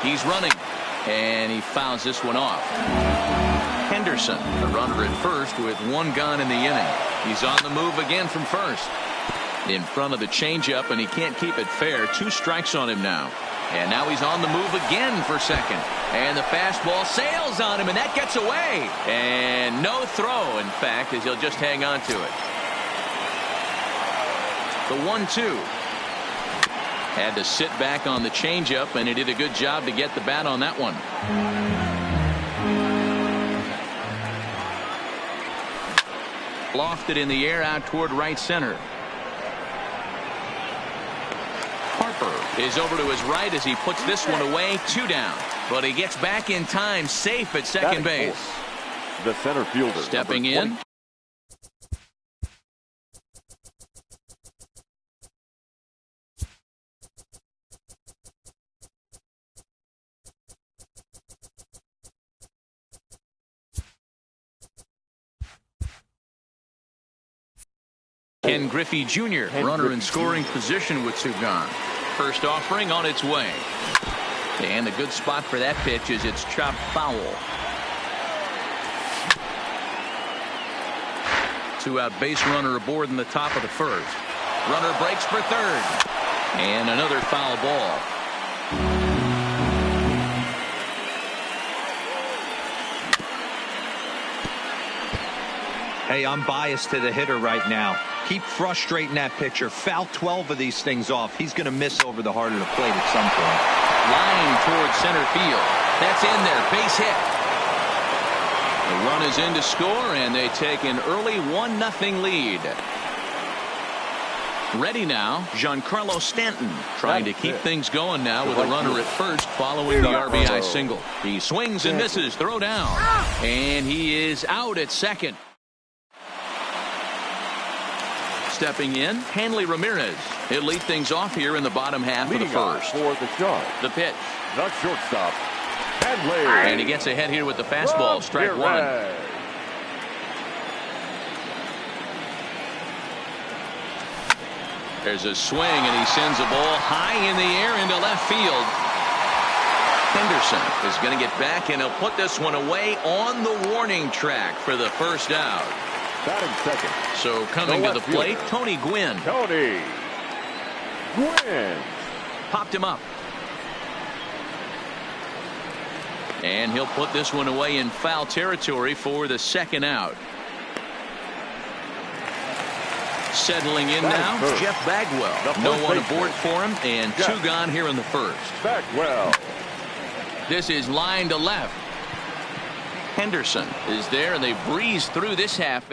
He's running, and he fouls this one off. Henderson, the runner at first with one gone in the inning. He's on the move again from first. In front of the changeup, and he can't keep it fair. 2 strikes on him now. And now he's on the move again for second. And the fastball sails on him, and that gets away. And no throw, in fact, as he'll just hang on to it. The 1-2. Had to sit back on the changeup, and he did a good job to get the bat on that one. Lofted in the air out toward right center. Harper is over to his right as he puts this one away. 2 down. But he gets back in time, safe at second base. The center fielder stepping in. Ken Griffey Jr. runner in scoring position with 2 gone. First offering on its way. And a good spot for that pitch is it's chopped foul. 2-out base runner aboard in the top of the first. Runner breaks for third. And another foul ball. Hey, I'm biased to the hitter right now. Keep frustrating that pitcher. Foul 12 of these things off. He's going to miss over the heart of the plate at some point. Line towards center field. That's in there. Base hit. The run is in to score, and they take an early 1-0 lead. Ready now, Giancarlo Stanton trying to keep things going now with a runner at first following the RBI single. He swings and misses. Throw down. And he is out at second. Stepping in, Hanley Ramirez. He'll lead things off here in the bottom half of the first. For the charge. The pitch. The shortstop, Hanley. And he gets ahead here with the fastball. Strike 1. There's a swing, and he sends a ball high in the air into left field. Henderson is going to get back, and he'll put this one away on the warning track for the first out. Batting second. So coming to the plate, Tony Gwynn. Tony Gwynn. Popped him up. And he'll put this one away in foul territory for the second out. Settling in now, Jeff Bagwell. No one aboard for him, and 2 gone here in the first. Bagwell. This is line to left. Henderson is there, and they breeze through this half.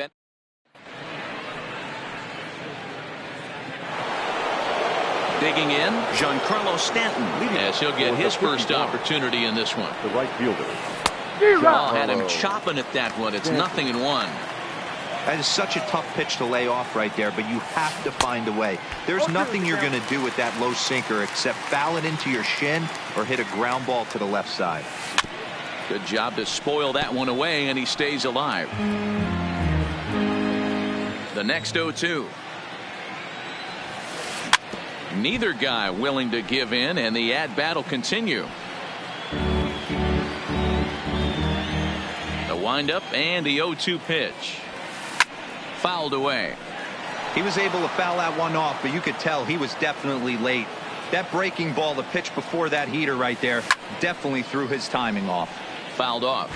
Digging in, Giancarlo Stanton. Yes, he'll get his first opportunity in this one. The right fielder. Shaw had him chopping at that one. It's 0-1. That is such a tough pitch to lay off right there, but you have to find a way. There's nothing you're going to do with that low sinker except foul it into your shin or hit a ground ball to the left side. Good job to spoil that one away, and he stays alive. The next 0-2. Neither guy willing to give in, and the at-bat will continue. The windup and the 0-2 pitch. Fouled away. He was able to foul that one off, but you could tell he was definitely late. That breaking ball, the pitch before that heater right there, definitely threw his timing off. Fouled off.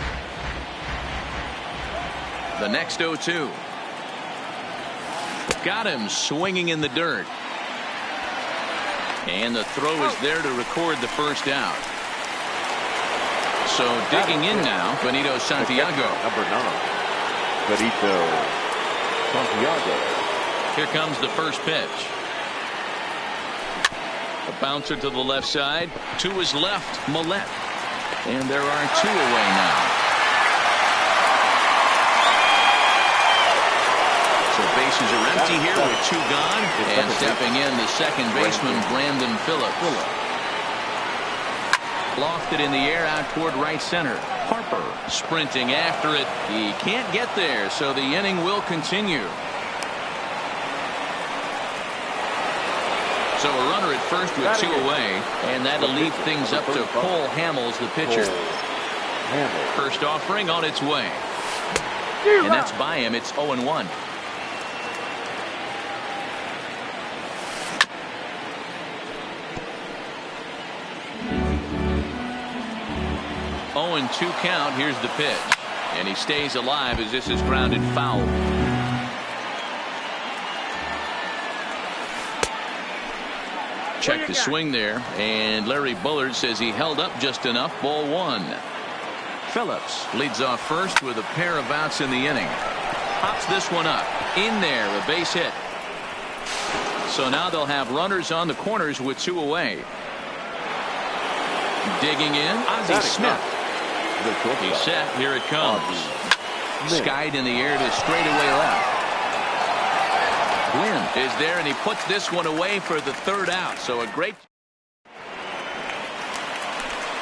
The next 0-2. Got him swinging in the dirt. And the throw is there to record the first out. So digging in now, Benito Santiago. Number 9. Benito Santiago. Here comes the first pitch. A bouncer to the left side. To his left, Millette. And there are 2 away now. So bases are empty here with 2 gone. And stepping in, the second baseman, Brandon Phillips. Lofted in the air out toward right center. Harper sprinting after it. He can't get there, so the inning will continue. So a runner at first with 2 away, and that'll leave things up to Cole Hamels, the pitcher. First offering on its way. And that's by him. It's 0-1. Oh, and 2 count. Here's the pitch. And he stays alive as this is grounded foul. Check the swing there, and Larry Bullard says he held up just enough. Ball 1. Phillips leads off first with a pair of outs in the inning. Pops this one up. In there, a base hit. So now they'll have runners on the corners with 2 away. Digging in, Ozzie Smith. He's set. Here it comes. Skied in the air to straightaway left. Gwynn is there, and he puts this one away for the 3rd out. So a great.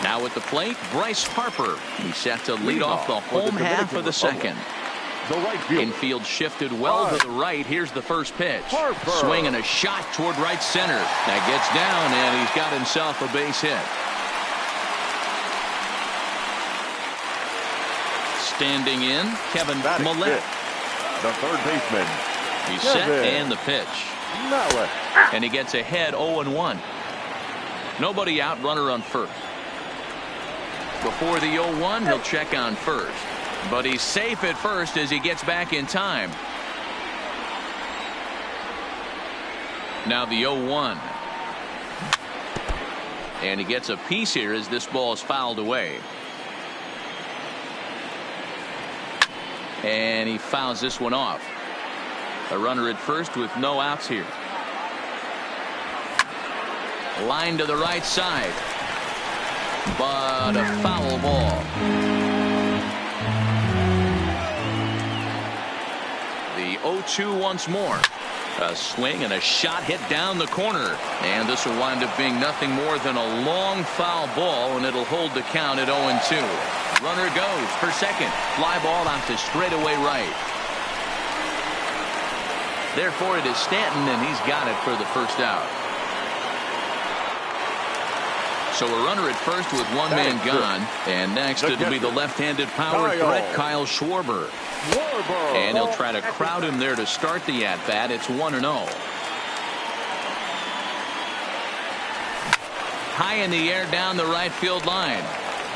Now at the plate, Bryce Harper. He's set to lead off the home half of the 2nd. Infield shifted well to the right. Here's the first pitch. Swing and a shot toward right center. That gets down, and he's got himself a base hit. Standing in, Kevin Millett. The third baseman. He's set, and the pitch. And he gets ahead 0-1. Nobody out, runner on first. Before the 0-1, he'll check on first. But he's safe at first as he gets back in time. Now the 0-1. And he gets a piece here as this ball is fouled away. And he fouls this one off. A runner at first with no outs here. Line to the right side. But a foul ball. The 0-2 once more. A swing and a shot hit down the corner. And this will wind up being nothing more than a long foul ball, and it'll hold the count at 0-2. Runner goes for second. Fly ball out to straightaway right. Therefore, it is Stanton, and he's got it for the first out. So a runner at first with 1 man gone. And next it'll be the left-handed power threat, Kyle Schwarber. And he'll try to crowd him there to start the at-bat. It's 1-0. High in the air down the right field line.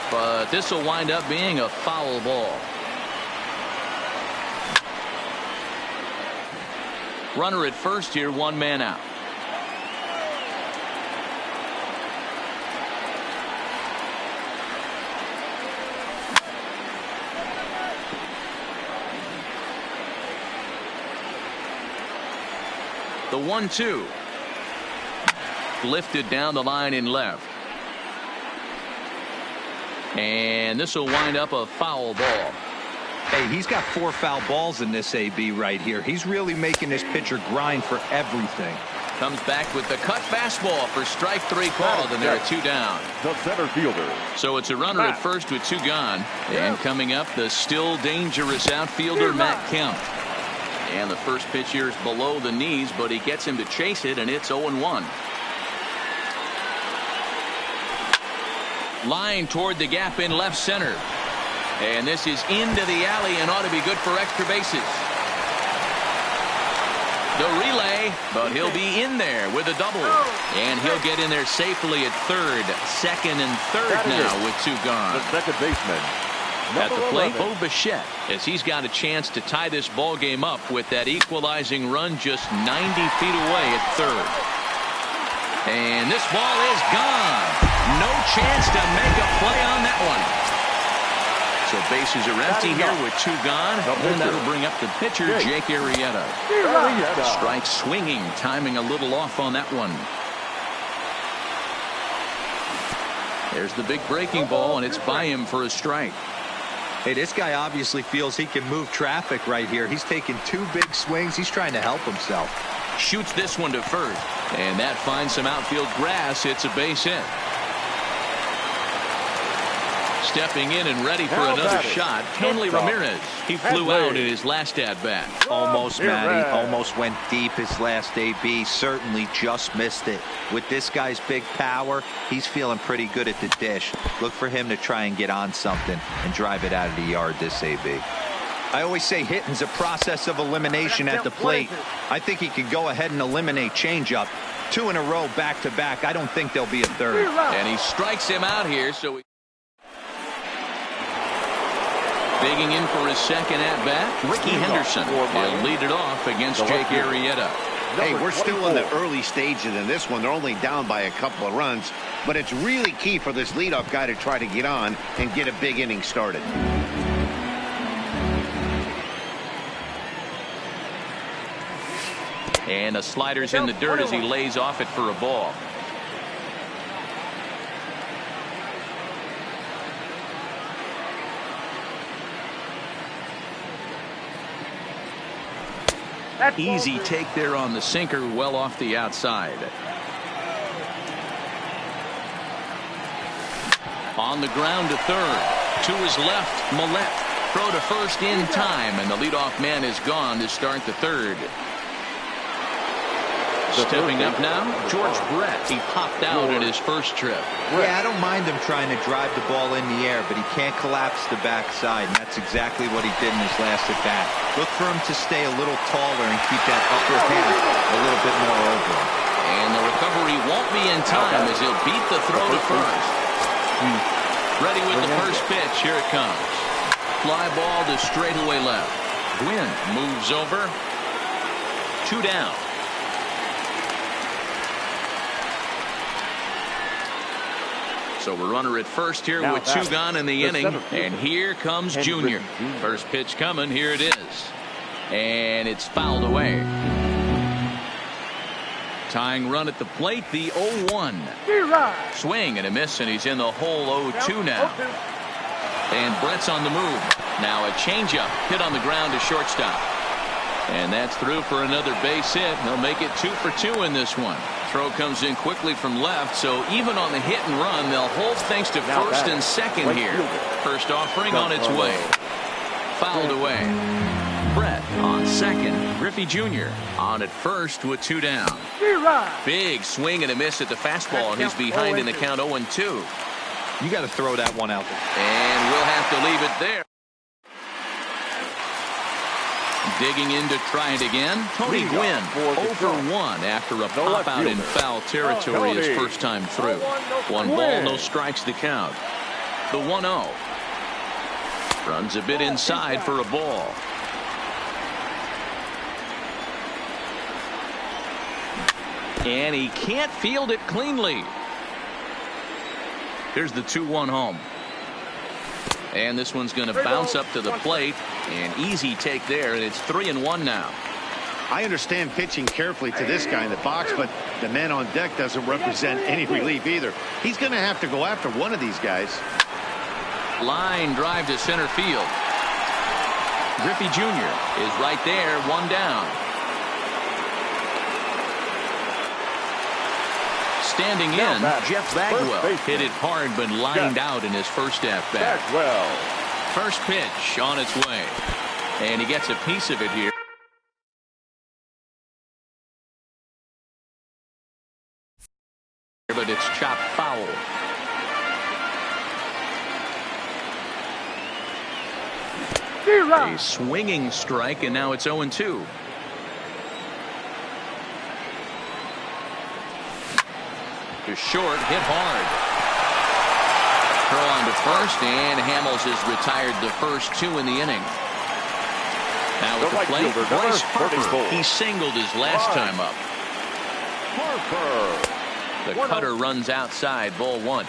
But this will wind up being a foul ball. Runner at first here, 1 man out. The 1-2. Lifted down the line in left. And this will wind up a foul ball. Hey, he's got 4 foul balls in this AB right here. He's really making this pitcher grind for everything. Comes back with the cut fastball for strike 3 called, and there are 2 down. The center fielder. So it's a runner at first with 2 gone. And coming up, the still dangerous outfielder, Matt Kemp. And the first pitch here is below the knees, but he gets him to chase it, and it's 0-1. Line toward the gap in left center. And this is into the alley and ought to be good for extra bases. The relay, but he'll be in there with a double. And he'll get in there safely at third, second, and third now with 2 gone. The second baseman. At the plate, Bo Bichette, as he's got a chance to tie this ball game up with that equalizing run just 90 feet away at third. And this ball is gone. No chance to make a play on that one. So bases are empty here with 2 gone. And that'll bring up the pitcher, Jake Arrieta. Strike swinging, timing a little off on that one. There's the big breaking ball, and it's by him for a strike. Hey, this guy obviously feels he can move traffic right here. He's taking 2 big swings. He's trying to help himself. Shoots this one to first. And that finds some outfield grass. It's a base hit. Stepping in and ready for another shot, Hanley Ramirez. He flew out in his last at-bat. Almost, Matty. Almost went deep his last AB. Certainly just missed it. With this guy's big power, he's feeling pretty good at the dish. Look for him to try and get on something and drive it out of the yard this AB. I always say hitting's a process of elimination at the plate. I think he could go ahead and eliminate changeup. 2 in a row back-to-back. I don't think there'll be a third. And he strikes him out here, so digging in for his second at-bat, Ricky Henderson. He'll lead it off against Jake Arrieta. Hey, we're still in the early stages in this one. They're only down by a couple of runs, but it's really key for this leadoff guy to try to get on and get a big inning started. And the slider's in the dirt as he lays off it for a ball. Easy take there on the sinker, well off the outside. On the ground to third. To his left, Millette. Throw to first in time, and the leadoff man is gone to start the third. Stepping up now, George Brett. He popped out at his first trip. Yeah, I don't mind him trying to drive the ball in the air, but he can't collapse the backside, and that's exactly what he did in his last at-bat. Look for him to stay a little taller and keep that upper half a little bit more over him. And the recovery won't be in time as he'll beat the throw to first. Ready with the first pitch. Here it comes. Fly ball to straightaway left. Gwynn moves over. 2 down. So we're runner at first here with 2 gone in the inning. And here comes Junior. First pitch coming. Here it is. And it's fouled away. Tying run at the plate, the 0-1. Swing and a miss, and he's in the hole 0-2 now. And Brett's on the move. Now a changeup hit on the ground to shortstop. And that's through for another base hit. He'll make it 2 for 2 in this one. Throw comes in quickly from left, so even on the hit and run, they'll hold things to first and second here. First offering on its way. Fouled away. Brett on second. Griffey Jr. on at first with 2 down. Big swing and a miss at the fastball, and he's behind in the count 0-2. You got to throw that one out there. And we'll have to leave it there. Digging in to try it again. Tony Gwynn 0 for 1 after a pop out in foul territory his first time through. 1 ball, no strikes to count. The 1-0. Runs a bit inside for a ball. And he can't field it cleanly. Here's the 2-1 home. And this one's going to bounce up to the plate. An easy take there, and it's 3-1 now. I understand pitching carefully to this guy in the box, but the man on deck doesn't represent any relief either. He's going to have to go after one of these guys. Line drive to center field. Griffey Jr. is right there, 1 down. Standing in, Jeff Bagwell hit it hard but lined out in his first at-bat. First pitch on its way. And he gets a piece of it here. But it's chopped foul. A swinging strike, and now it's 0-2. To short, hit hard. Throw on to first, and Hamels has retired the first 2 in the inning. Now with the plate, Bryce Harper. He singled his last time up. The cutter runs outside, ball 1.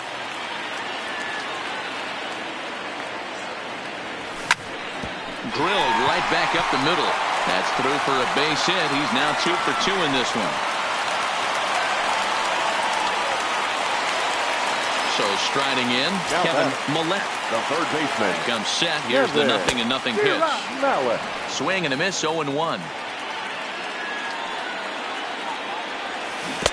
Drilled right back up the middle. That's through for a base hit. He's now 2 for 2 in this one. So striding in, Kevin Millette. The third baseman. Comes set. Here's the 0-0 pitch. Swing and a miss, 0-1.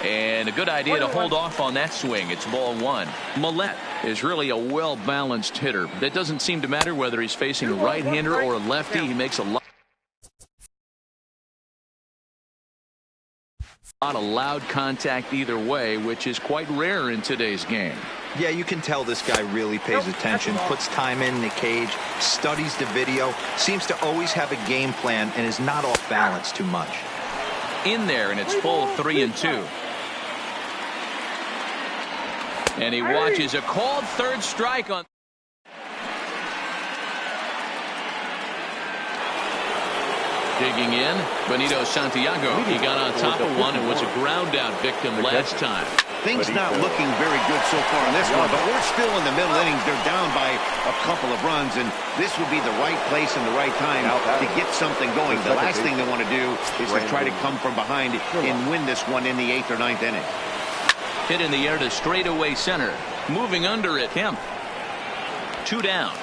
And a good idea to hold off on that swing. It's ball 1. Millette is really a well-balanced hitter. That doesn't seem to matter whether he's facing a right-hander or a lefty. He makes a lot of loud contact either way, which is quite rare in today's game. Yeah, you can tell this guy really pays attention, puts time in the cage, studies the video, seems to always have a game plan, and is not off balance too much. In there, and it's full 3-2. And he watches a called third strike on. Digging in, Benito Santiago. He got on top of one and was a ground out victim last time. Things not looking very good so far in this one, but we're still in the middle innings. They're down by a couple of runs, and this would be the right place and the right time to get something going. The last thing they want to do is to try to come from behind and win this one in the 8th or 9th inning. Hit in the air to straightaway center. Moving under it, Kemp. 2 down.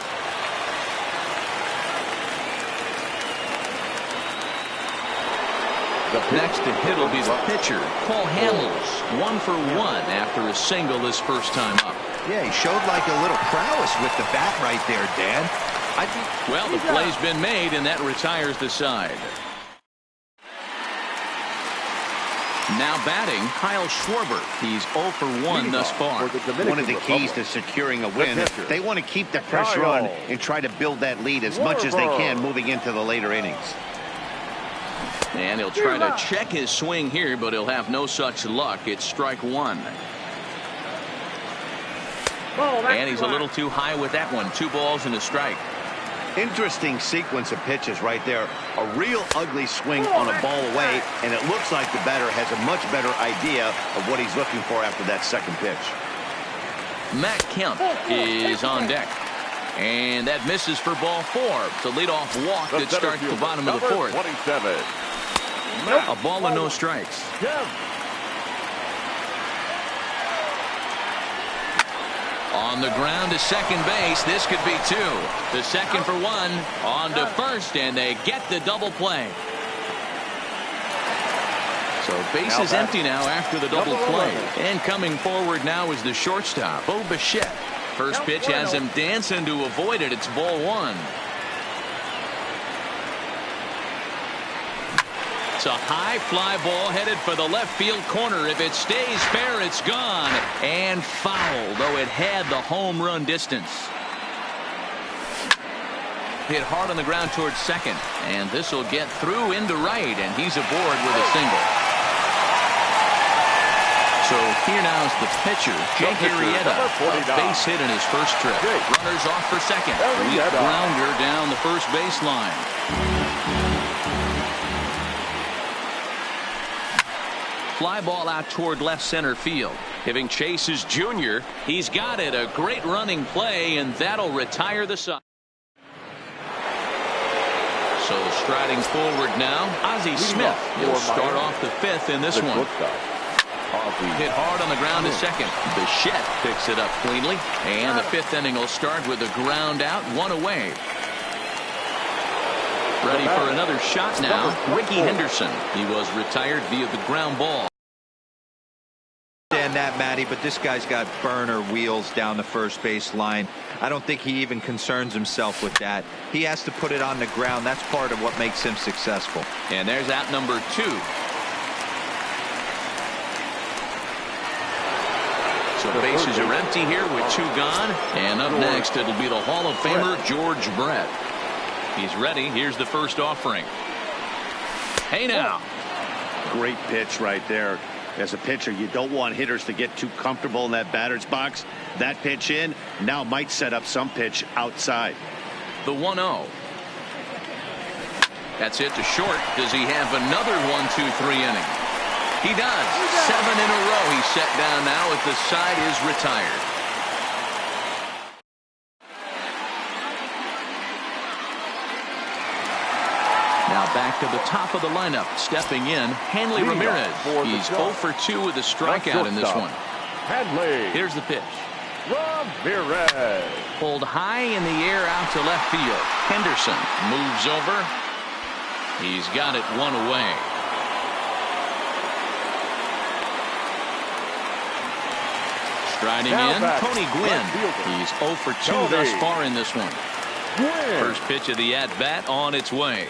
Next to hit will be the pitcher, Paul Hamels. 1 for 1 after a single his first time up. Yeah, he showed like a little prowess with the bat right there, Dan. Well, the play's been made, and that retires the side. Now batting, Kyle Schwarber. He's 0 for 1 thus far. One of the keys to securing a win, they want to keep the pressure on and try to build that lead as much as they can moving into the later innings. And he'll try to check his swing here, but he'll have no such luck. It's strike 1. And he's a little too high with that one. 2 balls and a strike. Interesting sequence of pitches right there. A real ugly swing on a ball away, and it looks like the batter has a much better idea of what he's looking for after that second pitch. Matt Kemp is on deck. And that misses for ball 4. It's a leadoff walk that starts the bottom of the 4th. 27. A ball and no strikes. On the ground to second base. This could be 2. The second for 1. On to first, and they get the double play. So base is empty now after the double play. And coming forward now is the shortstop, Bo Bichette. First pitch has him dancing to avoid it. It's ball 1. It's a high fly ball headed for the left field corner. If it stays fair, it's gone. And foul, though it had the home run distance. Hit hard on the ground towards second. And this will get through into right. And he's aboard with a single. So here now is the pitcher, Jake Arrieta. A base hit in his first trip. Runners off for second. Weak grounder down the first baseline. Fly ball out toward left center field. Giving chase is Junior. He's got it. A great running play, and that'll retire the side. So striding forward now, Ozzie Smith. He'll start off the 5th in this one. Hit hard on the ground to second. Bichette picks it up cleanly. And the 5th inning will start with a ground out, 1 away. Ready for another shot now, Ricky Henderson. He was retired via the ground ball. Understand that, Matty, but this guy's got burner wheels down the first base line. I don't think he even concerns himself with that. He has to put it on the ground. That's part of what makes him successful. And there's out number 2. So bases are empty here with 2 gone. And up next, it'll be the Hall of Famer, George Brett. He's ready. Here's the first offering. Hey now. Great pitch right there. As a pitcher, you don't want hitters to get too comfortable in that batter's box. That pitch in now might set up some pitch outside. The 1-0. That's it to short. Does he have another 1-2-3 inning? He does. 7 in a row he's set down now as the side is retired. Now back to the top of the lineup. Stepping in, Hanley Ramirez. He's 0 for 2 with a strikeout in this one. Hanley. Here's the pitch. Ramirez. Pulled high in the air out to left field. Henderson moves over. He's got it 1 away. Striding in, Tony Gwynn. He's 0 for 2 thus far in this one. First pitch of the at-bat on its way.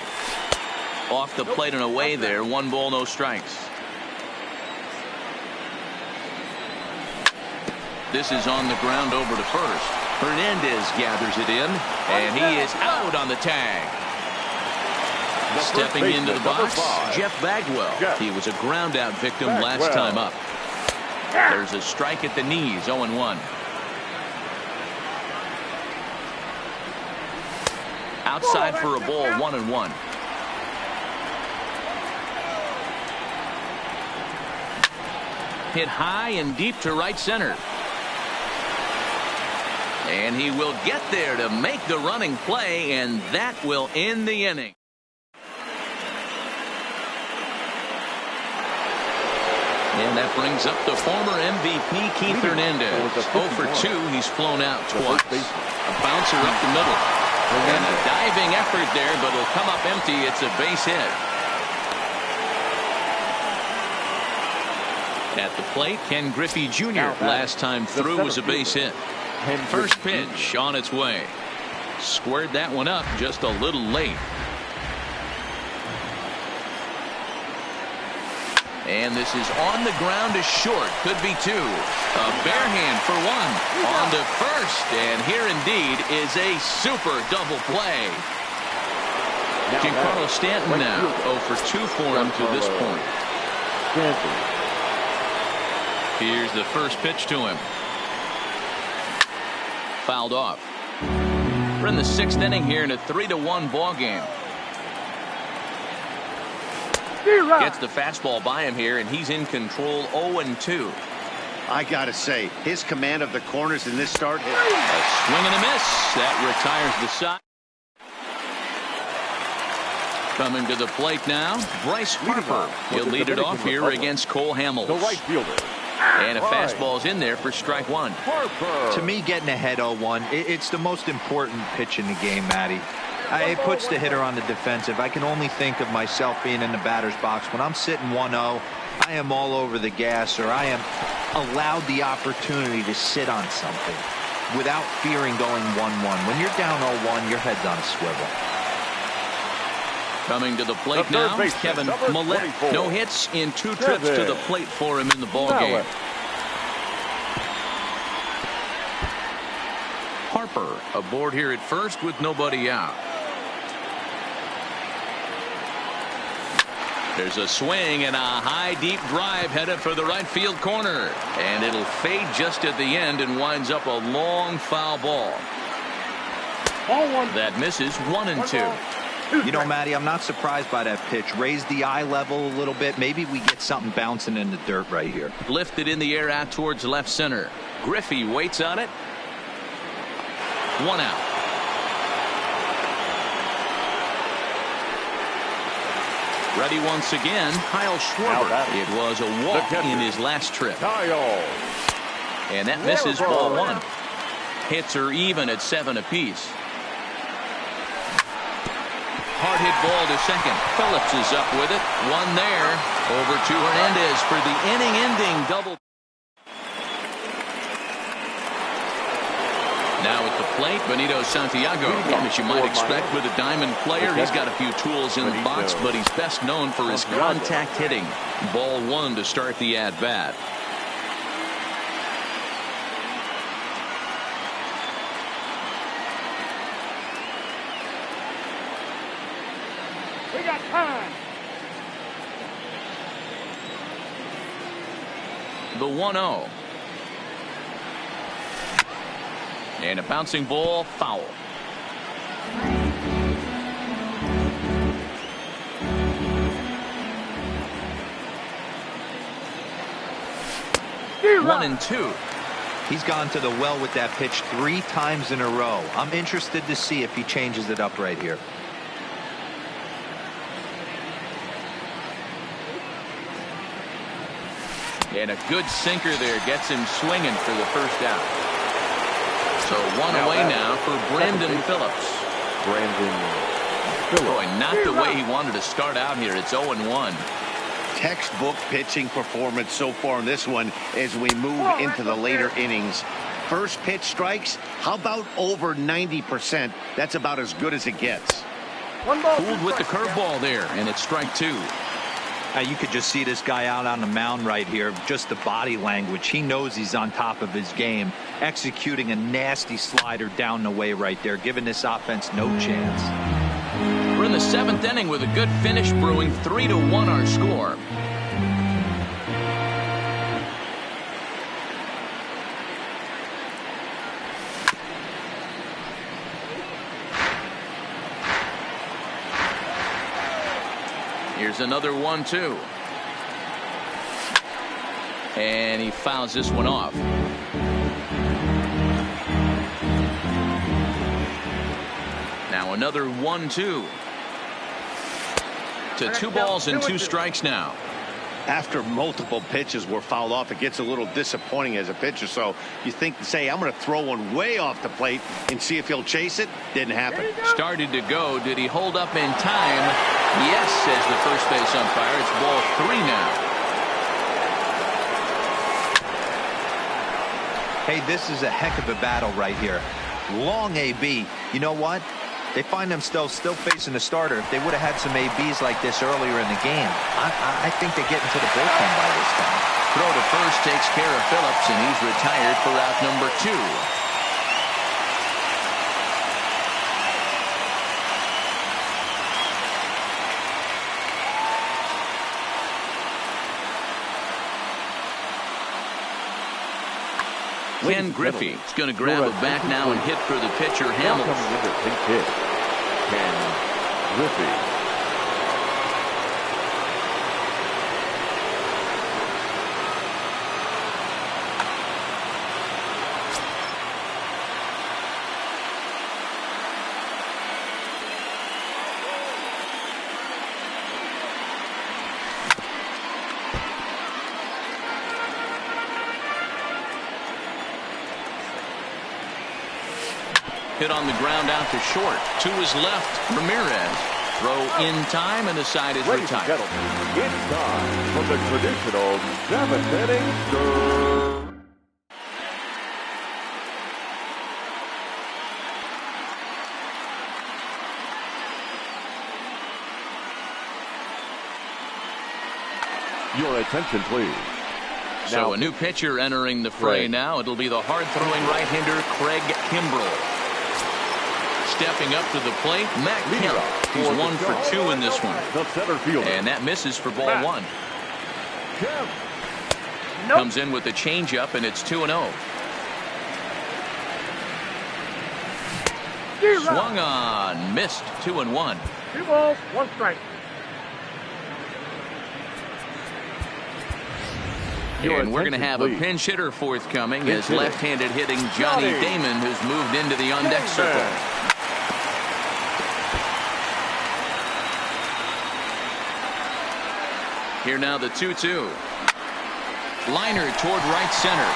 Off the plate and away there. 1 ball, no strikes. This is on the ground over to first. Hernandez gathers it in, and he is out on the tag. Stepping into the box, Jeff Bagwell. He was a ground-out victim last time up. There's a strike at the knees, 0-1. Outside for a ball, 1-1. Hit high and deep to right center. And he will get there to make the running play, and that will end the inning. And that brings up the former MVP, Keith Hernandez. 0 for 2, he's flown out twice. A bouncer up the middle. And a diving effort there, but it'll come up empty. It's a base hit. At the plate, Ken Griffey Jr. Last time through was a base hit. First pitch on its way. Squared that one up just a little late. And this is on the ground to short. Could be 2. A bare hand for 1. On to first. And here indeed is a super double play. Giancarlo Stanton now 0 for 2 for him to this point. Here's the first pitch to him. Fouled off. We're in the 6th inning here in a 3-1 ball game. Gets the fastball by him here, and he's in control. 0-2. I gotta say, his command of the corners in this start. A swing and a miss. That retires the side. Coming to the plate now, Bryce Harper. He'll lead it off here against Cole Hamels. The right fielder. And a fastball's in there for strike 1. To me, getting ahead 0-1, it's the most important pitch in the game, Matty. It puts the hitter on the defensive. I can only think of myself being in the batter's box. When I'm sitting 1-0, I am all over the gas, or I am allowed the opportunity to sit on something without fearing going 1-1. When you're down 0-1, your head's on a swivel. Coming to the plate now, Kevin Millett. No hits in 2 trips to the plate for him in the ball game. Harper aboard here at first with nobody out. There's a swing and a high deep drive headed for the right field corner, and it'll fade just at the end and winds up a long foul ball. That misses. 1-2. You know, Matty, I'm not surprised by that pitch. Raise the eye level a little bit. Maybe we get something bouncing in the dirt right here. Lifted in the air out towards left center. Griffey waits on it. 1 out. Ready once again, Kyle Schwarber. It was a walk in his last trip. And that misses. Ball 1. Hits are even at 7 apiece. Hard hit ball to second. Phillips is up with it. 1 there. Over to Hernandez for the inning-ending double. Now at the plate, Benito Santiago. As you might expect with a diamond player, he's got a few tools in the box, but he's best known for his contact hitting. Ball 1 to start the at-bat. We got time. The 1-0. And a bouncing ball, foul. One and 2. He's gone to the well with that pitch 3 times in a row. I'm interested to see if he changes it up right here. And a good sinker there gets him swinging for the first out. So 1 away now for Brandon Phillips. Boy, not the way he wanted to start out here. It's 0-1. textbook pitching performance so far in this one as we move into the later innings. First pitch strikes, how about over 90%? That's about as good as it gets. Fooled with the curveball there, and it's strike two. You could just see this guy out on the mound right here. Just the body language. He knows he's on top of his game. Executing a nasty slider down the way right there, giving this offense no chance. We're in the 7th inning with a good finish brewing. 3-1 our score. Here's another 1-2. And he fouls this one off. Now another 1-2. To 2 balls and 2 strikes now. After multiple pitches were fouled off, it gets a little disappointing as a pitcher. So you think, say, I'm going to throw one way off the plate and see if he'll chase it. Didn't happen. Started to go. Did he hold up in time? Yes, says the first base umpire. It's ball 3 now. Hey, this is a heck of a battle right here. Long AB. You know what? They find themselves still facing the starter. If they would have had some ABs like this earlier in the game, I think they get into the bullpen by this time. Throw to first takes care of Phillips, and he's retired for out number 2. Ken Griffey is going to grab it back now and hit for the pitcher, Hamilton. Ken Griffey. Hit on the ground out to short. To his left, Ramirez. Throw in time, and the side is Ladies and retired. gentlemen, it's time for the traditional 7th inning stir. Your attention, please. So a new pitcher entering the fray now. It'll be the hard-throwing right-hander Craig Kimbrell. Stepping up to the plate, Matt Kemp. He's 1 for 2 in this one. The center fielder. And that misses for ball 1. Kemp. Comes in with a changeup, and it's 2-0. Swung on, missed. 2-1. 2 balls, 1 strike. And we're going to have a pinch hitter forthcoming as left-handed hitting Johnny Damon, who's moved into the on-deck circle. Here now the 2-2. Liner toward right center.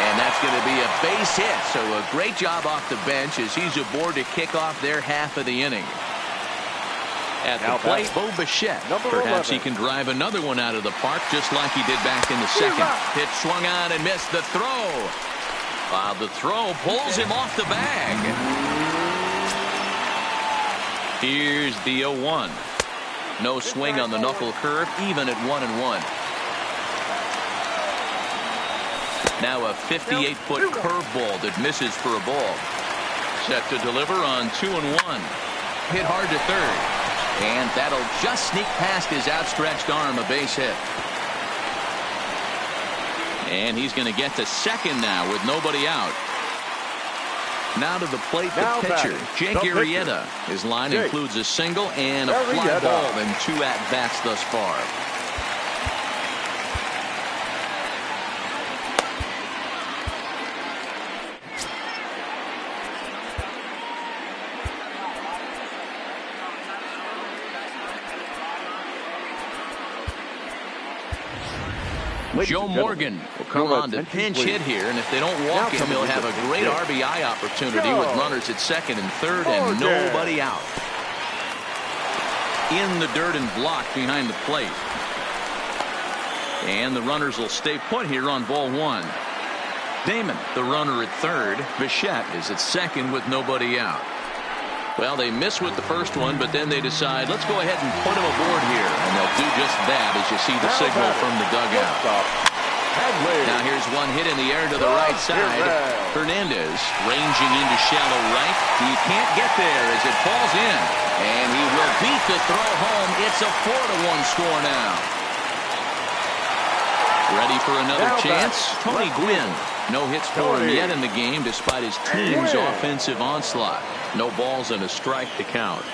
And that's going to be a base hit. So a great job off the bench as he's aboard to kick off their half of the inning. At the plate, Bo Bichette. Perhaps he can drive another one out of the park just like he did back in the second. Pitch swung on and missed the throw. While the throw pulls him off the bag. Here's the 0-1. No swing on the knuckle curve, even at 1-1. Now a 58-foot curveball that misses for a ball. Set to deliver on 2-1. Hit hard to third. And that'll just sneak past his outstretched arm, a base hit. And he's going to get to second now with nobody out. Now to the plate, the pitcher, Jake Arrieta. His line includes a single and a fly ball and 2 at-bats thus far. Joe Morgan will come on to pinch hit here, and if they don't walk him, he'll have a great RBI opportunity with runners at second and third and nobody out. In the dirt and blocked behind the plate. And the runners will stay put here on ball one. Damon, the runner at third. Bichette is at second with nobody out. Well, they miss with the first one, but then they decide, let's go ahead and put him aboard here. And they'll do just that as you see the signal from the dugout. Now here's one hit in the air to the right side. Hernandez ranging into shallow right. He can't get there as it falls in. And he will beat the throw home. It's a 4-1 score now. Ready for another chance? Tony Gwynn. No hits for him yet in the game despite his team's offensive onslaught. No balls and a strike to count.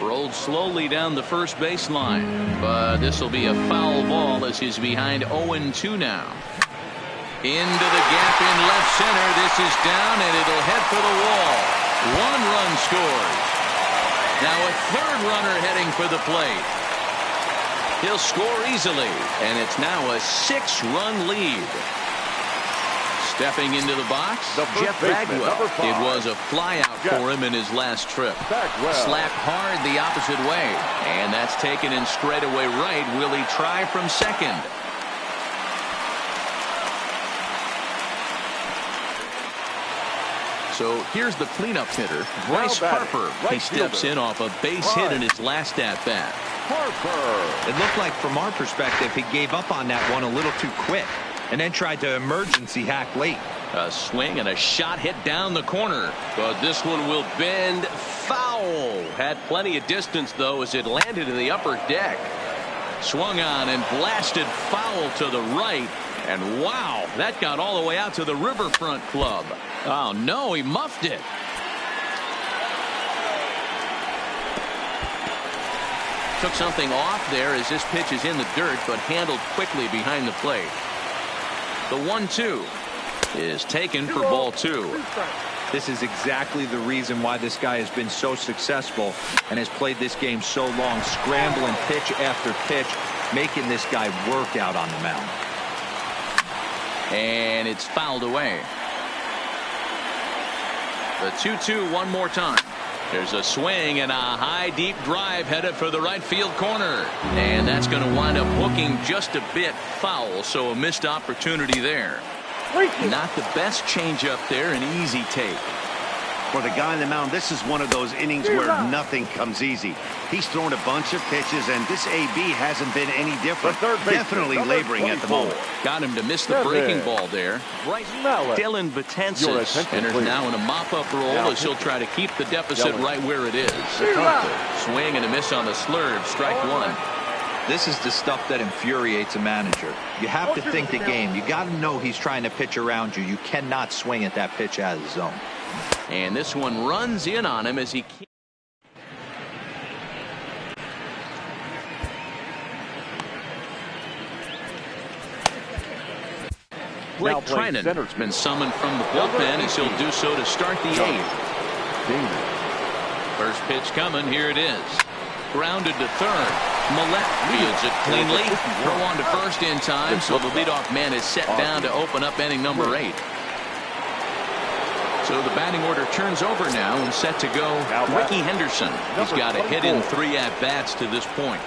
Rolled slowly down the first baseline, but this will be a foul ball as he's behind 0-2 now. Into the gap in left center. This is down and it'll head for the wall. 1 run scores. Now a third runner heading for the plate. He'll score easily, and it's now a 6-run lead. Stepping into the box, Jeff Bagwell. It was a flyout for him in his last trip. Slapped hard the opposite way, and that's taken in straightaway right. Will he try from second? So here's the cleanup hitter, Bryce Harper. He steps in off a base hit in his last at-bat. It looked like from our perspective he gave up on that one a little too quick and then tried to emergency hack late. A swing and a shot hit down the corner, but this one will bend foul. Had plenty of distance though as it landed in the upper deck. Swung on and blasted foul to the right, and wow, that got all the way out to the Riverfront Club. Oh no, he muffed it. Took something off there as this pitch is in the dirt, but handled quickly behind the plate. The 1-2 is taken for ball 2. This is exactly the reason why this guy has been so successful and has played this game so long, scrambling pitch after pitch, making this guy work out on the mound. And it's fouled away. The 2-2 one more time. There's a swing and a high deep drive headed for the right field corner, and that's going to wind up hooking just a bit foul, so a missed opportunity there. Not the best changeup there, an easy take. For the guy on the mound, this is one of those innings where nothing comes easy. He's thrown a bunch of pitches, and this AB hasn't been any different. Definitely laboring at the moment. Got him to miss the breaking ball there. Dylan Betances enters now in a mop-up role as he'll try to keep the deficit right where it is. Swing and a miss on the slurve. Strike one. This is the stuff that infuriates a manager. You have to think the game. You got to know he's trying to pitch around you. You cannot swing at that pitch out of the zone. And this one runs in on him as he Blake Treinen has been summoned from the bullpen as he'll do so to start the 8th. First pitch coming. Here it is. Grounded to third. Millette fields it cleanly. Throw on to first in time, so the leadoff man is set down to open up inning number 8. So the batting order turns over now and set to go. Ricky Henderson. He's got a hit in 3 at-bats to this point.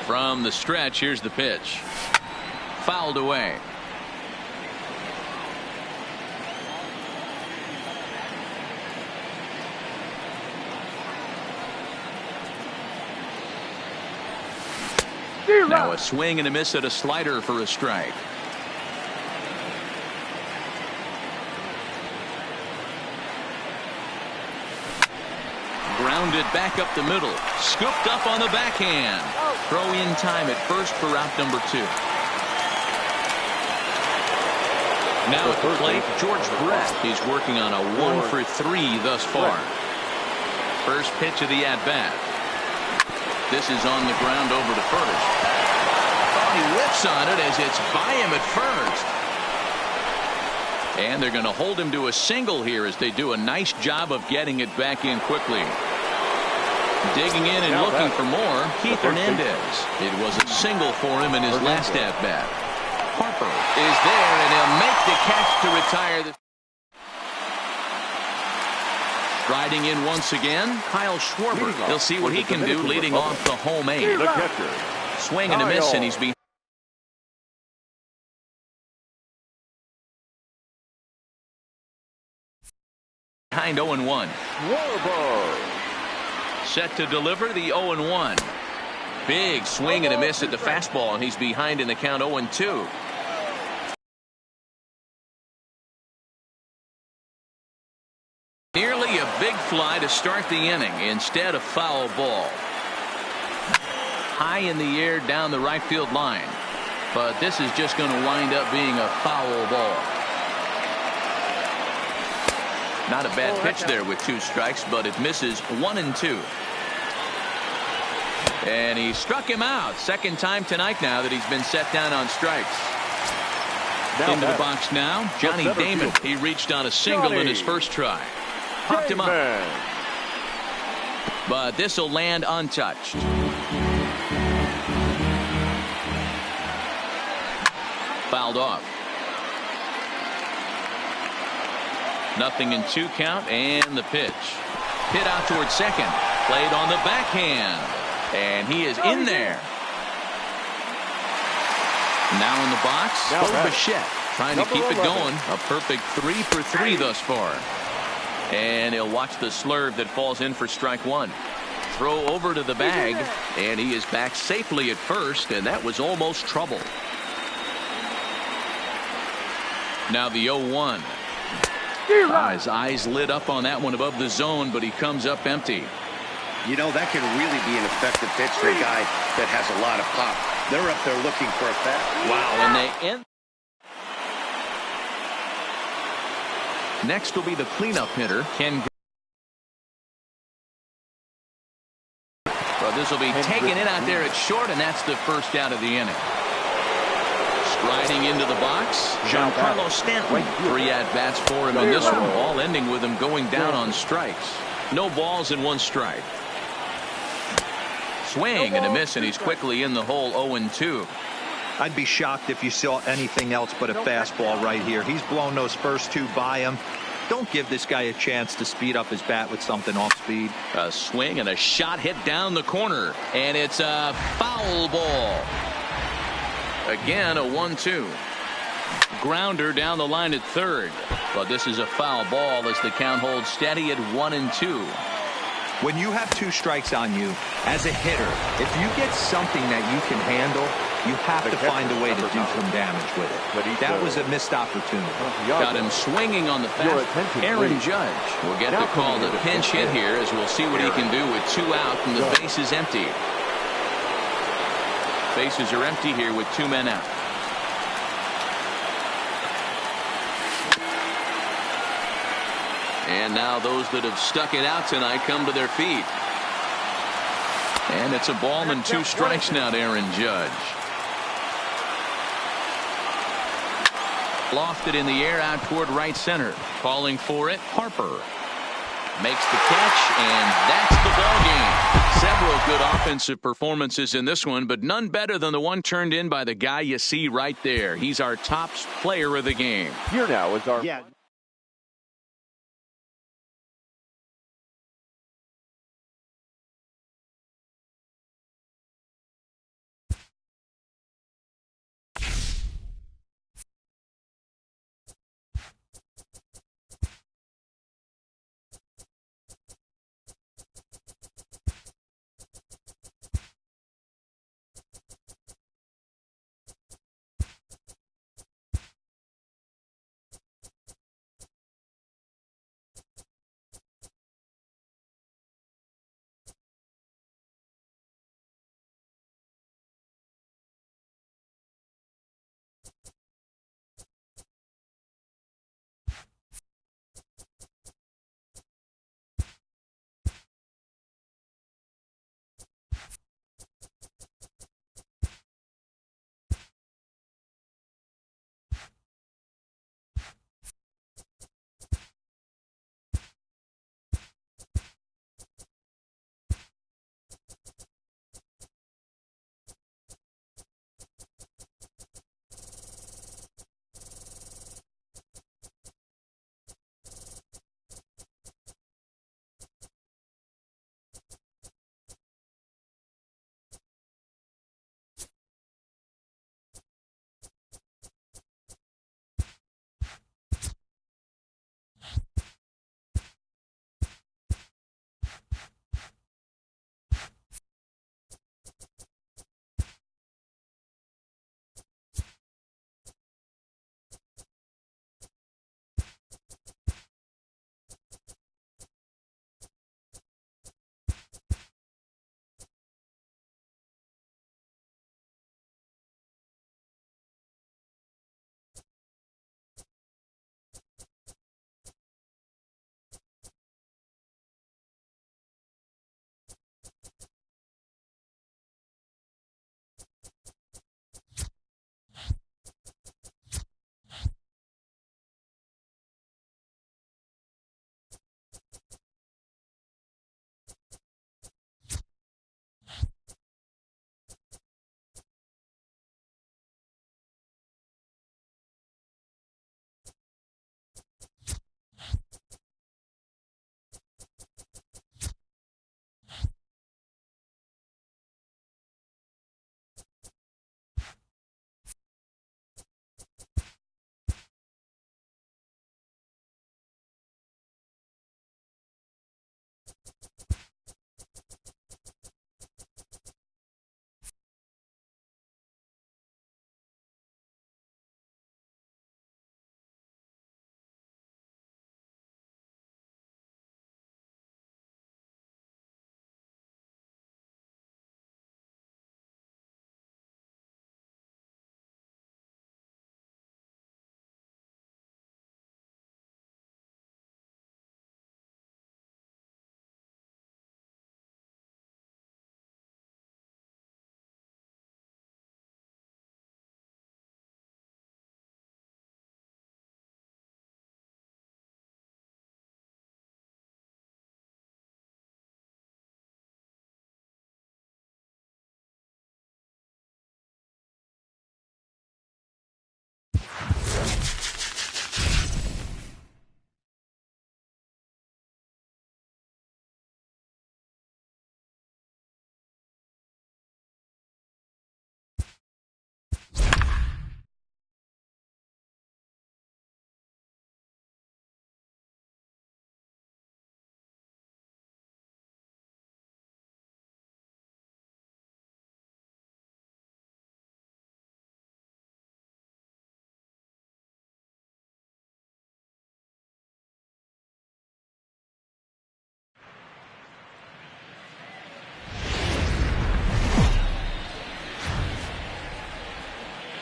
From the stretch, here's the pitch. Fouled away. Now a swing and a miss at a slider for a strike. Grounded back up the middle. Scooped up on the backhand. Throw in time at first for out number 2. Now at the plate, George Brett. He's working on a 1 for 3 thus far. First pitch of the at-bat. This is on the ground over to first. Oh, he whips on it as it's by him at first. And they're going to hold him to a single here as they do a nice job of getting it back in quickly. Digging in and looking for more, Keith Hernandez. It was a single for him in his last at-bat. Harper is there, and he'll make the catch to retire the. Riding in once again, Kyle Schwarber. He'll see what he can do leading off the home eight. The catcher. Swing and a miss, and he's behind 0-1. Schwarber. Set to deliver the 0-1. Big swing and a miss at the fastball, and he's behind in the count 0-2. Nearly a big fly to start the inning. Instead, a foul ball. High in the air down the right field line. But this is just going to wind up being a foul ball. Not a bad pitch there with 2 strikes, but it misses 1-2. And he struck him out. Second time tonight now that he's been set down on strikes. Into the box now, Johnny Damon. He reached on a single in his first try. Popped him up. But this will land untouched. Fouled off. 0-2 count, and the pitch. Hit out towards second. Played on the backhand. And he is in there. Now in the box, Bichette trying to keep it going. A perfect 3 for 3 thus far. And he'll watch the slurve that falls in for strike 1. Throw over to the bag, and he is back safely at first, and that was almost trouble. Now the 0-1. His eyes lit up on that one above the zone, but he comes up empty. You know, that can really be an effective pitch for a guy that has a lot of pop. They're up there looking for a bat. Wow, and they end. Next will be the cleanup hitter, Ken. Well, this will be taking it out there at short, and that's the first out of the inning. Striding into the box, Giancarlo Stanton. 3 at-bats for him in this one, all ending with him going down on strikes. No balls and 1 strike. Swing and a miss, and he's quickly in the hole 0-2. I'd be shocked if you saw anything else but a fastball right here. He's blown those first 2 by him. Don't give this guy a chance to speed up his bat with something off speed. A swing and a shot hit down the corner, and it's a foul ball. Again, a 1-2. Grounder down the line at third. But this is a foul ball as the count holds steady at 1-2. When you have 2 strikes on you, as a hitter, if you get something that you can handle, you have to find a way to do some damage with it. That was a missed opportunity. Got him swinging on the fast. Aaron Judge will get the call to pinch hit here, as we'll see what he can do with 2 out and the base is empty. Bases are empty here with 2 men out. And now those that have stuck it out tonight come to their feet. And it's a ball and 2 strikes now to Aaron Judge. Lofted in the air out toward right center. Calling for it, Harper. Makes the catch, and that's the ball game. Several good offensive performances in this one, but none better than the one turned in by the guy you see right there. He's our top player of the game. Here now is our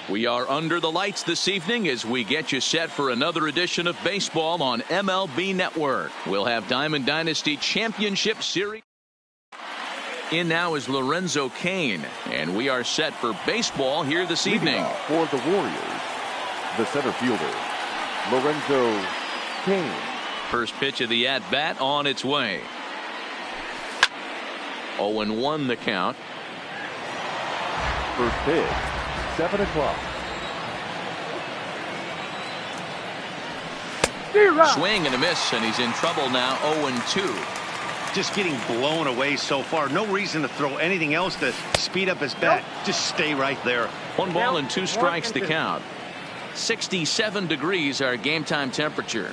We are under the lights this evening as we get you set for another edition of baseball on MLB Network. We'll have Diamond Dynasty Championship Series. In now is Lorenzo Cain, and we are set for baseball here this evening. For the Warriors, the center fielder, Lorenzo Cain. First pitch of the at-bat on its way. 0-1 the count. First pitch, 7 o'clock. Swing and a miss, and he's in trouble now. 0-2. Just getting blown away so far. No reason to throw anything else to speed up his bat. Just stay right there. 1 ball and 2 strikes to count. 67 degrees our game time temperature.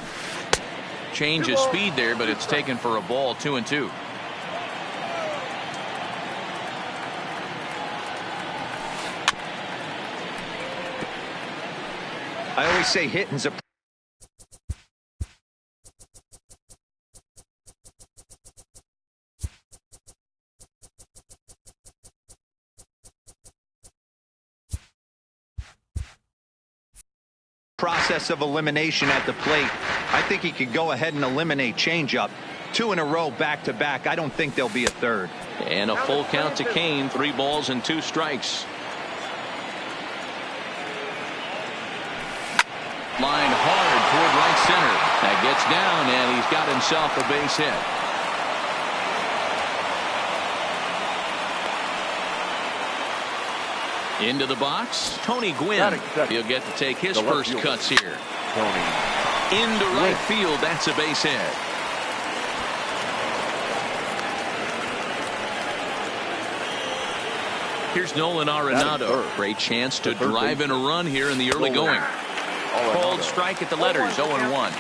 Change of speed there, but it's taken for a ball. 2-2. I always say hitting's a process of elimination at the plate. I think he could go ahead and eliminate changeup. 2 in a row back to back. I don't think there'll be a third. And a full count to Cain. 3 balls and 2 strikes. Line hard toward right center. That gets down, and he's got himself a base hit. Into the box, Tony Gwynn. He'll get to take his first cuts here. Into right field, that's a base hit. Here's Nolan Arenado. Great chance to drive in a run here in the early going. Called strike at the letters. 0-1.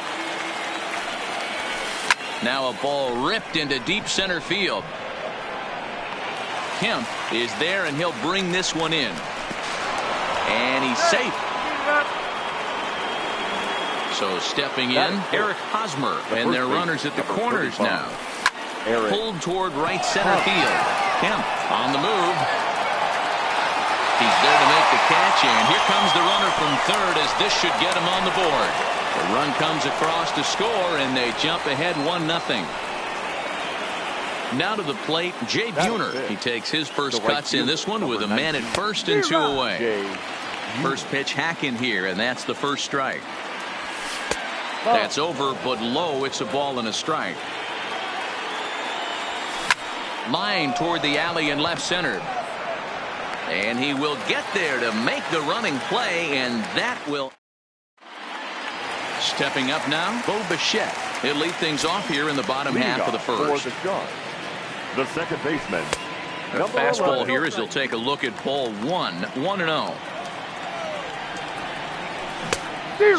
Now a ball ripped into deep center field. Kemp is there, and he'll bring this one in. And he's safe. So stepping in, Eric Hosmer, and their runners at the corners now. Pulled toward right center field. Kemp on the move. He's there to make the catch, and here comes the runner from third as this should get him on the board. The run comes across to score, and they jump ahead 1-0. Now to the plate, Jay Buhner. He takes his first cuts in this one with a man at first and 2 away. First pitch hack in here, and that's the first strike. That's over, but low. It's a ball and a strike. Line toward the alley in left center. And he will get there to make the running play, and that will. Stepping up now, Bo Bichette. He'll lead things off here in the bottom half of the first. The second baseman. A fastball here as he'll take a look at ball 1. 1-0.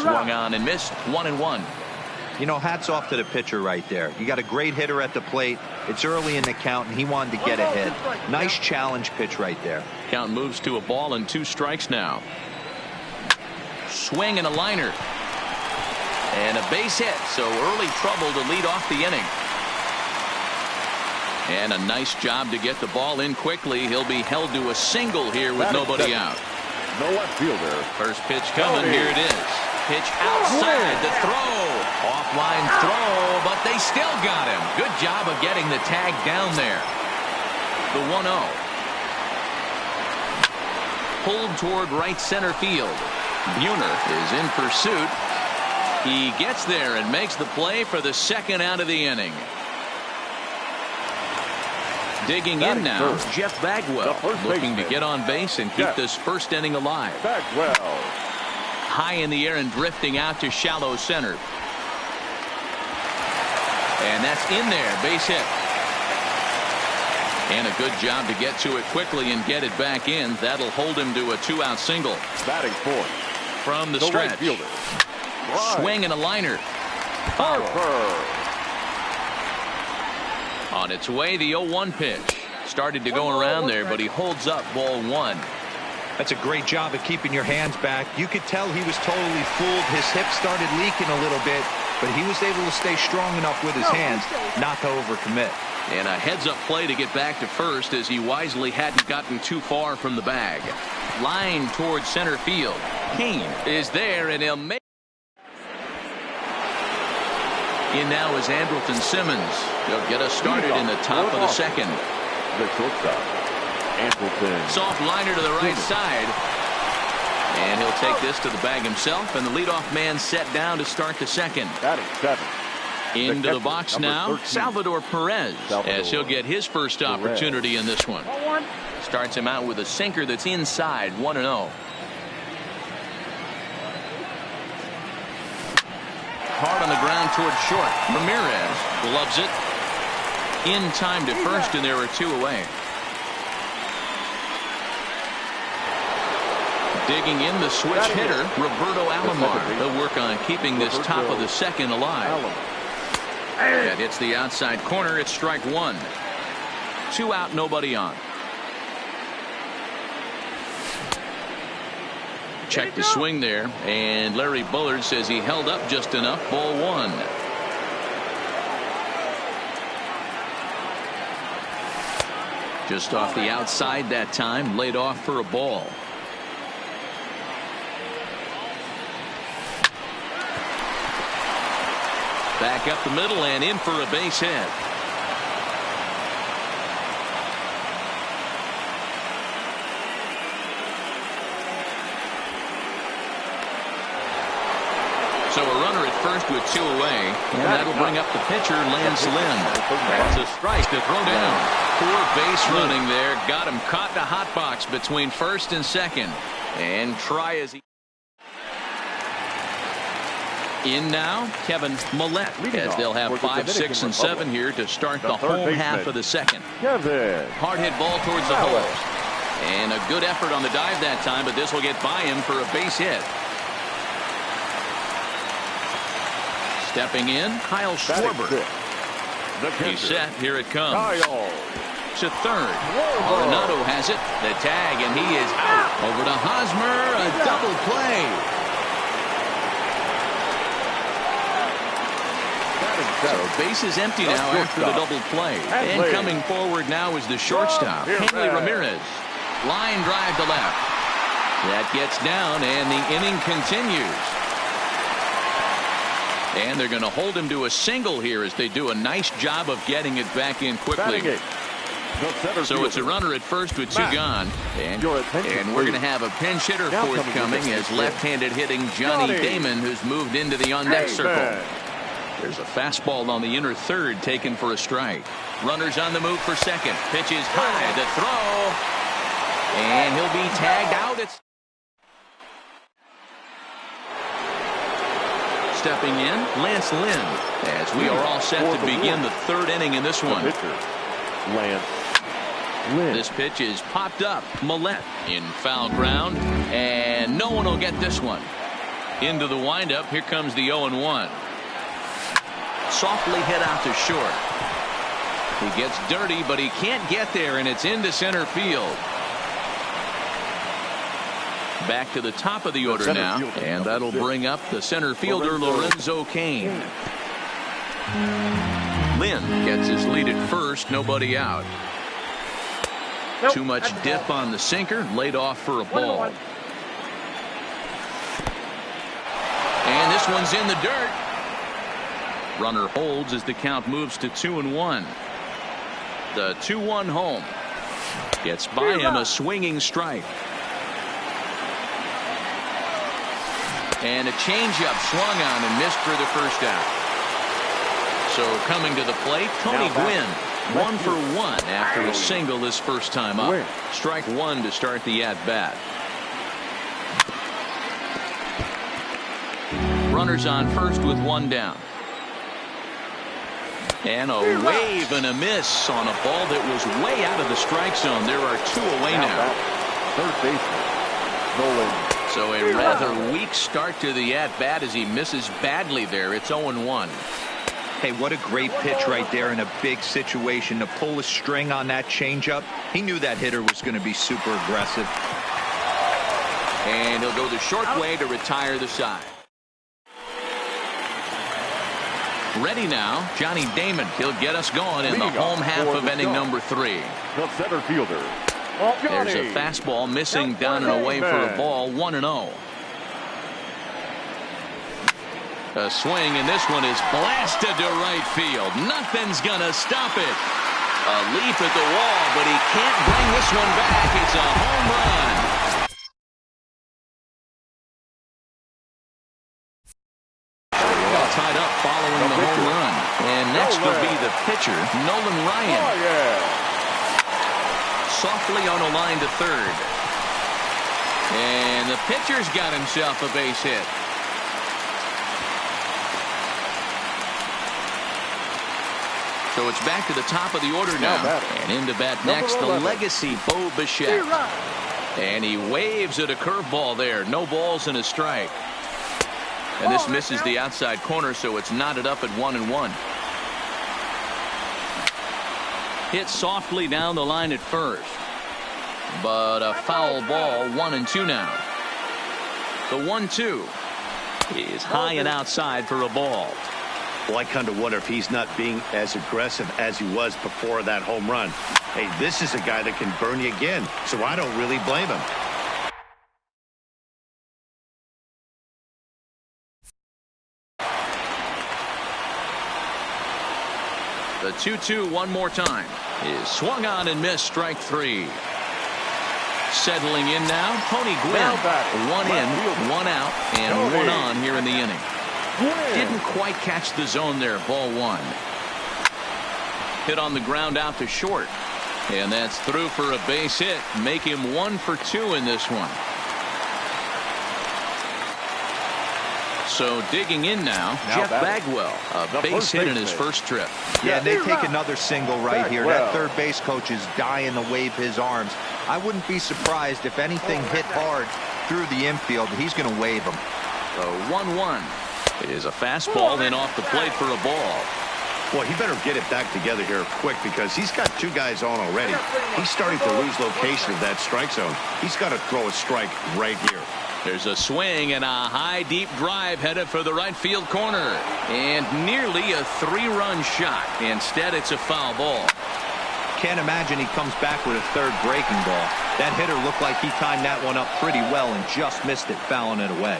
Swung on and missed. 1-1. You know, hats off to the pitcher right there. You got a great hitter at the plate. It's early in the count, and he wanted to get a hit. Nice challenge pitch right there. Count moves to a ball and 2 strikes now. Swing and a liner. And a base hit, so early trouble to lead off the inning. And a nice job to get the ball in quickly. He'll be held to a single here with nobody out. No left fielder. First pitch coming. Here it is. Pitch outside the throw. Offline throw, but they still got him. Good job of getting the tag down there. The 1-0. Pulled toward right center field. Buhner is in pursuit. He gets there and makes the play for the second out of the inning. Digging in now, Jeff Bagwell, looking to get on base and keep this first inning alive. Bagwell. High in the air and drifting out to shallow center. And that's in there, base hit. And a good job to get to it quickly and get it back in. That'll hold him to a 2-out single. Batting fourth. From the stretch. Right fielder. Swing and a liner. Foul. On its way, the 0-1 pitch. Started to go around there, but he holds up ball 1. That's a great job of keeping your hands back. You could tell he was totally fooled. His hip started leaking a little bit, but he was able to stay strong enough with his hands not to overcommit. And a heads-up play to get back to first as he wisely hadn't gotten too far from the bag. Line towards center field. Kane is there, and he'll make. In now is Andrelton Simmons. He'll get us started in the top of the second. The shortstop, Andrelton. Soft liner to the right side. And he'll take this to the bag himself, and the leadoff man set down to start the second. Batting 7. Into the box now, 13. Salvador Perez, as he'll get his first opportunity in this one. Starts him out with a sinker that's inside, 1-0. Hard on the ground towards short. Ramirez gloves it. In time to first, and there are 2 away. Digging in the switch hitter, Roberto Alomar. He'll work on keeping this top of the second alive. That hits the outside corner. It's strike 1. 2 out, nobody on. Check the swing there, and Larry Bullard says he held up just enough. Ball 1. Just off the outside that time, laid off for a ball. Back up the middle and in for a base hit. So a runner at first with 2 away, and that'll bring up the pitcher, Lance Lynn. That's a strike to throw down. Poor base running there. Got him caught in a hot box between first and second. And try as he. In now, Kevin Millette, as they'll have 5, 6, and 7 here to start the home half of the second. Hard hit ball towards the hole. And a good effort on the dive that time, but this will get by him for a base hit. Stepping in, Kyle Schwarber. He's set. Here it comes. To third. Arenado has it. The tag, and he is out. Over to Hosmer. A double play. So base is empty now after the double play. And coming forward now is the shortstop, Hanley Ramirez. Line drive to left. That gets down, and the inning continues. And they're going to hold him to a single here as they do a nice job of getting it back in quickly. So it's a runner at first with 2 gone. And we're going to have a pinch hitter forthcoming as left-handed hitting Johnny Damon, who's moved into the on-deck circle. There's a fastball on the inner third taken for a strike. Runners on the move for second. Pitch is high. The throw. And he'll be tagged out. It's stepping in, Lance Lynn, as we are all set to begin the 3rd inning in this one. Lance Lynn. This pitch is popped up. Millette in foul ground, and no one will get this one. Into the windup. Here comes the 0-1. Softly hit out to short. He gets dirty, but he can't get there, and it's into center field. Back to the top of the order now, and that'll bring up the center fielder, Lorenzo Cain. Lynn gets his lead at first, nobody out. Too much dip on the sinker, laid off for a ball. And this one's in the dirt. Runner holds as the count moves to 2-1. The 2-1 home. Gets by him, a swinging strike. And a changeup swung on and missed for the first out. So coming to the plate, Tony Gwynn. 1 for 1 after a single his first time up. Strike 1 to start the at-bat. Runners on first with 1 down. And a wave and a miss on a ball that was way out of the strike zone. There are 2 away now. Third baseman, Nolan. So a rather weak start to the at-bat as he misses badly there. It's 0-1. Hey, what a great pitch right there in a big situation to pull a string on that changeup. He knew that hitter was going to be super aggressive. And he'll go the short way to retire the side. Ready now, Johnny Damon. He'll get us going in the home half of inning number 3. The center fielder, There's Johnny. a fastball missing down and away for a ball, 1-0. A swing, and this one is blasted to right field. Nothing's gonna stop it. A leap at the wall, but he can't bring this one back. It's a home run. All tied up following the home run. And next will be the pitcher, Nolan Ryan. Oh, yeah. Softly on a line to third. And the pitcher's got himself a base hit. So it's back to the top of the order now. And into bat next, the legacy Bo Bichette. And he waves at a curveball there. No balls and a strike. And this misses the outside corner, so it's knotted up at 1-1. Hit softly down the line at first. But a foul ball, 1-2 now. The 1-2 is high and outside for a ball. Well, I kind of wonder if he's not being as aggressive as he was before that home run. Hey, this is a guy that can burn you again, so I don't really blame him. The 2-2 one more time is swung on and missed, strike 3. Settling in now, Tony Gwynn. 1 in, 1 out, and 1 on here in the inning. Didn't quite catch the zone there, ball 1. Hit on the ground out to short. And that's through for a base hit. Make him 1 for 2 in this one. So digging in now Jeff Bagwell, a base hit in his first trip. Yeah, they take another single right here. That third base coach is dying to wave his arms. I wouldn't be surprised if anything hit hard through the infield. He's going to wave them. The 1-1 is a fastball in off the plate for a ball. Boy, he better get it back together here quick because he's got 2 guys on already. He's starting to lose location of that strike zone. He's got to throw a strike right here. There's a swing and a high deep drive headed for the right field corner. And nearly a 3-run shot. Instead, it's a foul ball. Can't imagine he comes back with a third breaking ball. That hitter looked like he timed that one up pretty well and just missed it, fouling it away.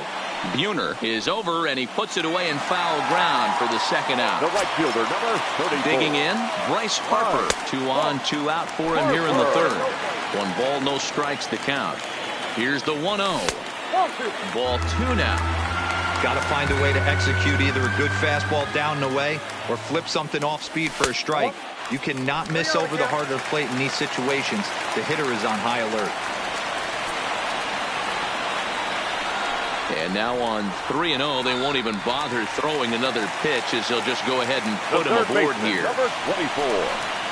Buhner is over, and he puts it away in foul ground for the second out. The right fielder, number 34. Digging in, Bryce Harper. 2 on, 2 out for him here in the third. 1 ball, no strikes to count. Here's the 1-0. Ball 2 now. Got to find a way to execute either a good fastball down and away or flip something off speed for a strike. You cannot miss over the heart of the plate in these situations. The hitter is on high alert. And now on 3-0, they won't even bother throwing another pitch as they'll just go ahead and put him aboard here. Number 24.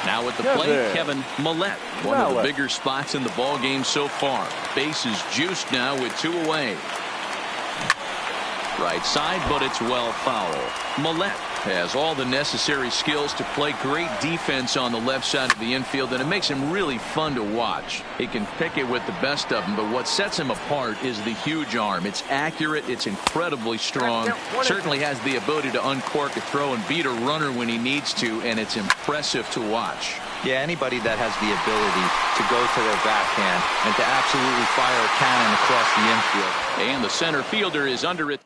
Now at the plate, Kevin Millette. One of the bigger spots in the ball game so far. Bases juiced now with 2 away. Right side, but it's well foul. Millette has all the necessary skills to play great defense on the left side of the infield, and it makes him really fun to watch. He can pick it with the best of them, but what sets him apart is the huge arm. It's accurate, it's incredibly strong, certainly has the ability to uncork a throw and beat a runner when he needs to, and it's impressive to watch. Yeah, anybody that has the ability to go to their backhand and to absolutely fire a cannon across the infield. And the center fielder is under it.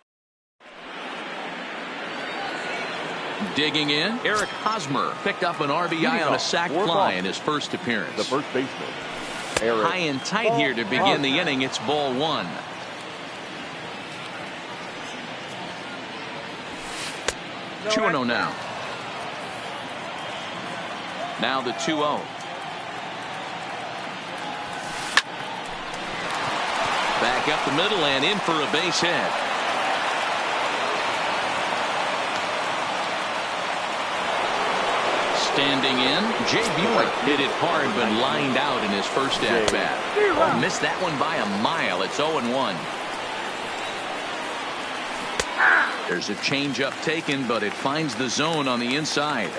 Digging in, Eric Hosmer picked up an RBI on a sac fly in his first appearance. The first baseman, Eric. High and tight here to begin the inning. It's ball 1. No 2-0 now. Now the 2-0. Back up the middle and in for a base hit. Standing in, Jay Buhner hit it hard but lined out in his first at-bat. Oh, missed that one by a mile. It's 0-1. There's a changeup taken, but it finds the zone on the inside.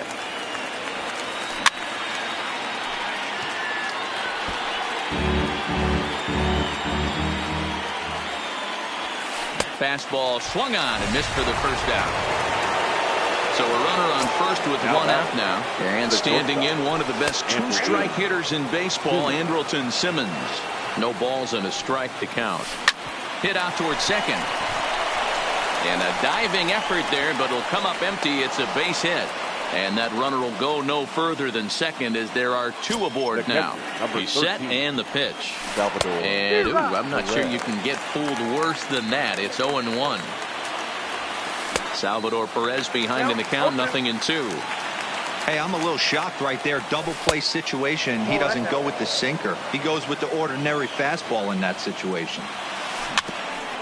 Fastball swung on and missed for the first out. So a runner on first with one out now. And standing in, one of the best two-strike hitters in baseball, Andrelton Simmons. No balls and a strike to count. Hit out towards second. And a diving effort there, but it'll come up empty. It's a base hit. And that runner will go no further than second as there are two aboard now. He's set and the pitch. And ooh, I'm not sure you can get fooled worse than that. It's 0-1. Salvador Perez behind in the count, 0-2. Hey, I'm a little shocked right there. Double play situation. He doesn't go with the sinker. He goes with the ordinary fastball in that situation.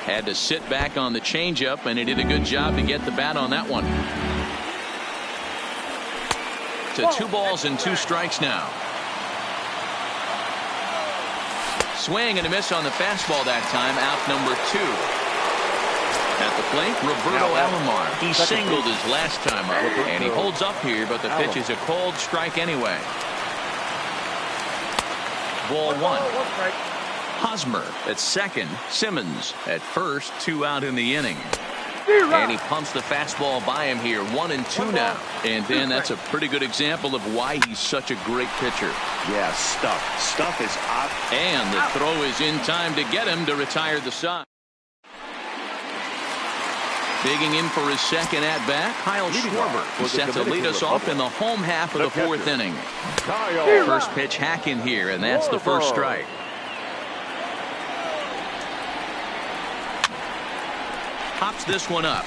Had to sit back on the changeup, and he did a good job to get the bat on that one. To 2 balls and 2 strikes now. Swing and a miss on the fastball that time. Out number 2. At the plate, Roberto Alomar. He singled his last time up, and he holds up here, but the pitch is a called strike anyway. Ball 1. Hosmer at second. Simmons at first. 2 out in the inning. And he pumps the fastball by him here. 1-2 now. And then that's a pretty good example of why he's such a great pitcher. Yeah, Stuff is out. And the throw is in time to get him to retire the side. Digging in for his second at-bat, Kyle Schwarber. He's set to lead us off in the home half of the 4th inning. First pitch hack in here, and that's the first strike. Pops this one up.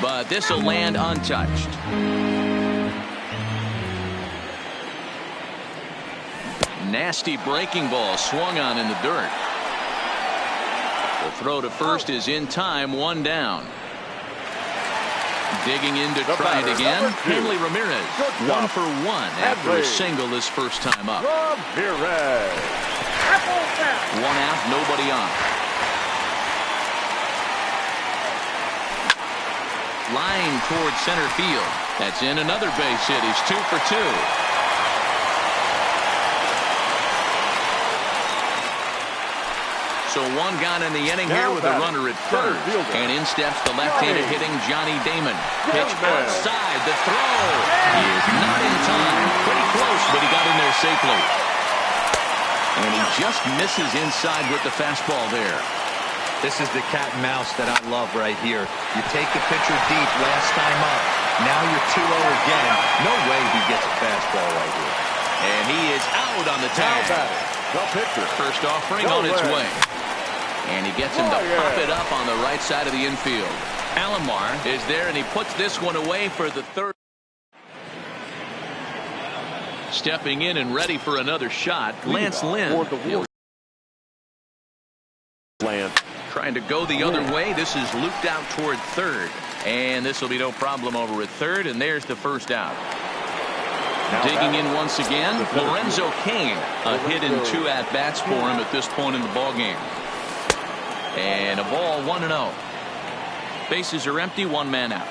But this will land untouched. Nasty breaking ball swung on in the dirt. The throw to first is in time, 1 down. Digging in to try it again. Henley Ramirez, 1 for 1 after a single his first time up. 1 out, nobody on. Line towards center field. That's in another base hit. He's 2 for 2. So 1 gone in the inning here with a runner at first. And in steps the left-handed hitting Johnny Damon. Pitch outside. The throw is not in time. Pretty close, but he got in there safely. And he just misses inside with the fastball there. This is the cat and mouse that I love right here. You take the pitcher deep last time up. Now you're 2-0 again. No way he gets a fastball right here. And he is out on the tag. First offering on its way. And he gets him to pop it up on the right side of the infield. Alomar is there, and he puts this one away for the 3rd. Stepping in and ready for another shot, Lance Lynn. Trying to go the other way. This is looped out toward 3rd. And this will be no problem over at 3rd. And there's the first out. Digging in once again, Lorenzo Cain. A hit in 2 at-bats for him at this point in the ballgame. And a ball, 1-0. Bases are empty, 1 man out.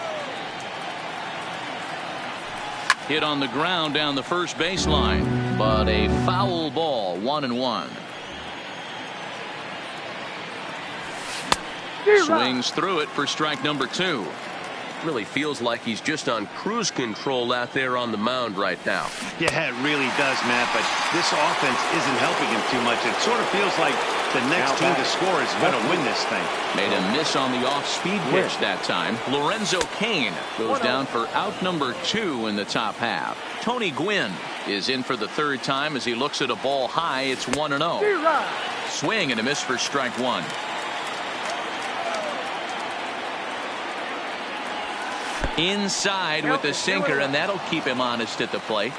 Hit on the ground down the first baseline. But a foul ball, 1-1. Swings through it for strike number 2. Really feels like he's just on cruise control out there on the mound right now. Yeah, it really does, Matt, but this offense isn't helping him too much. It sort of feels like the next team to score is going to win this thing. Made a miss on the off-speed pitch that time. Lorenzo Cain goes down for out number 2 in the top half. Tony Gwynn is in for the 3rd time as he looks at a ball high. It's 1-0. Swing and a miss for strike 1. Inside with the sinker, and that'll keep him honest at the plate.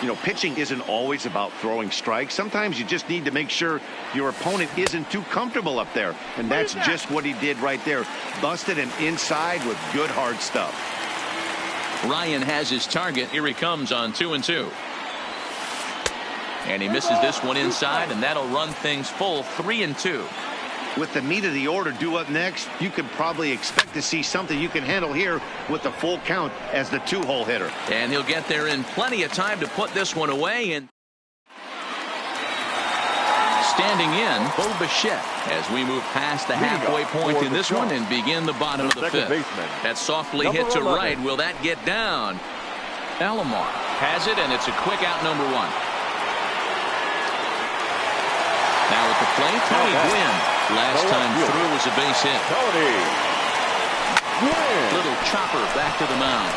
You know, pitching isn't always about throwing strikes. Sometimes you just need to make sure your opponent isn't too comfortable up there. And that's just what he did right there. Busted him inside with good hard stuff. Ryan has his target. Here he comes on 2-2. And he misses this one inside, and that'll run things full 3-2. With the meat of the order due up next, you could probably expect to see something you can handle here with the full count as the 2-hole hitter. And he'll get there in plenty of time to put this one away. And standing in, Bo Bichette, as we move past the halfway point in this one and begin the bottom of the fifth. That softly hit to right. Will that get down? Alomar has it, and it's a quick out, number one. Now at the plate, Tony Gwynn. Last time through was a base hit. Little chopper back to the mound.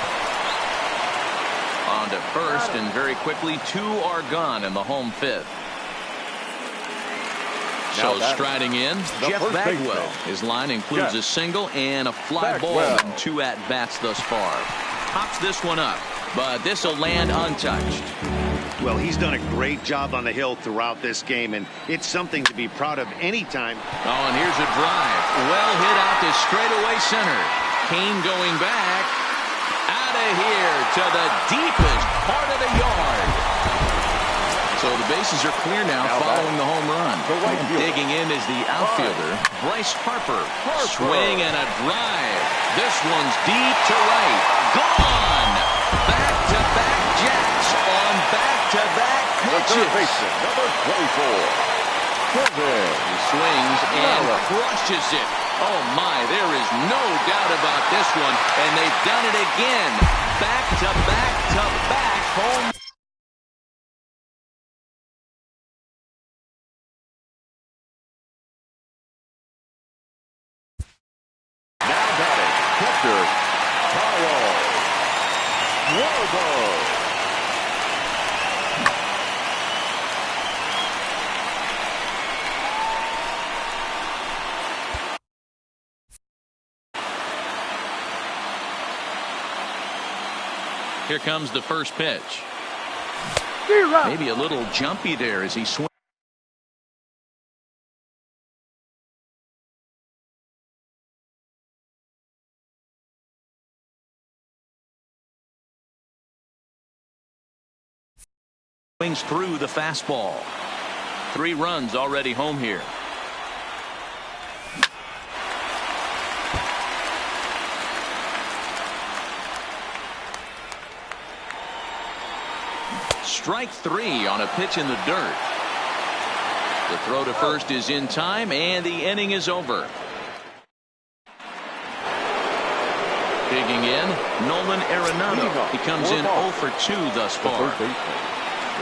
On to first, and very quickly, two are gone in the home fifth. So striding in, Jeff Bagwell. His line includes a single and a fly ball and two at-bats thus far. Pops this one up, but this will land untouched. Well, he's done a great job on the hill throughout this game, and it's something to be proud of anytime. Oh, and here's a drive. Well hit out to straightaway center. Kane going back. Out of here to the deepest part of the yard. So the bases are clear now following the home run. Digging in is the outfielder, Bryce Harper. Swing and a drive. This one's deep to right. Gone. Back-to-back jacks on back-to-back pitches. Number 24. He swings and crushes it. Oh my, there is no doubt about this one. And they've done it again. Back-to-back-to-back home. Now batting, catcher, Carl Warbo. Here comes the first pitch. Maybe a little jumpy there as he swings. Swings through the fastball. 3 runs already home here. Strike 3 on a pitch in the dirt. The throw to first is in time, and the inning is over. Digging in, Nolan Arenado. He comes in 0 for 2 thus far.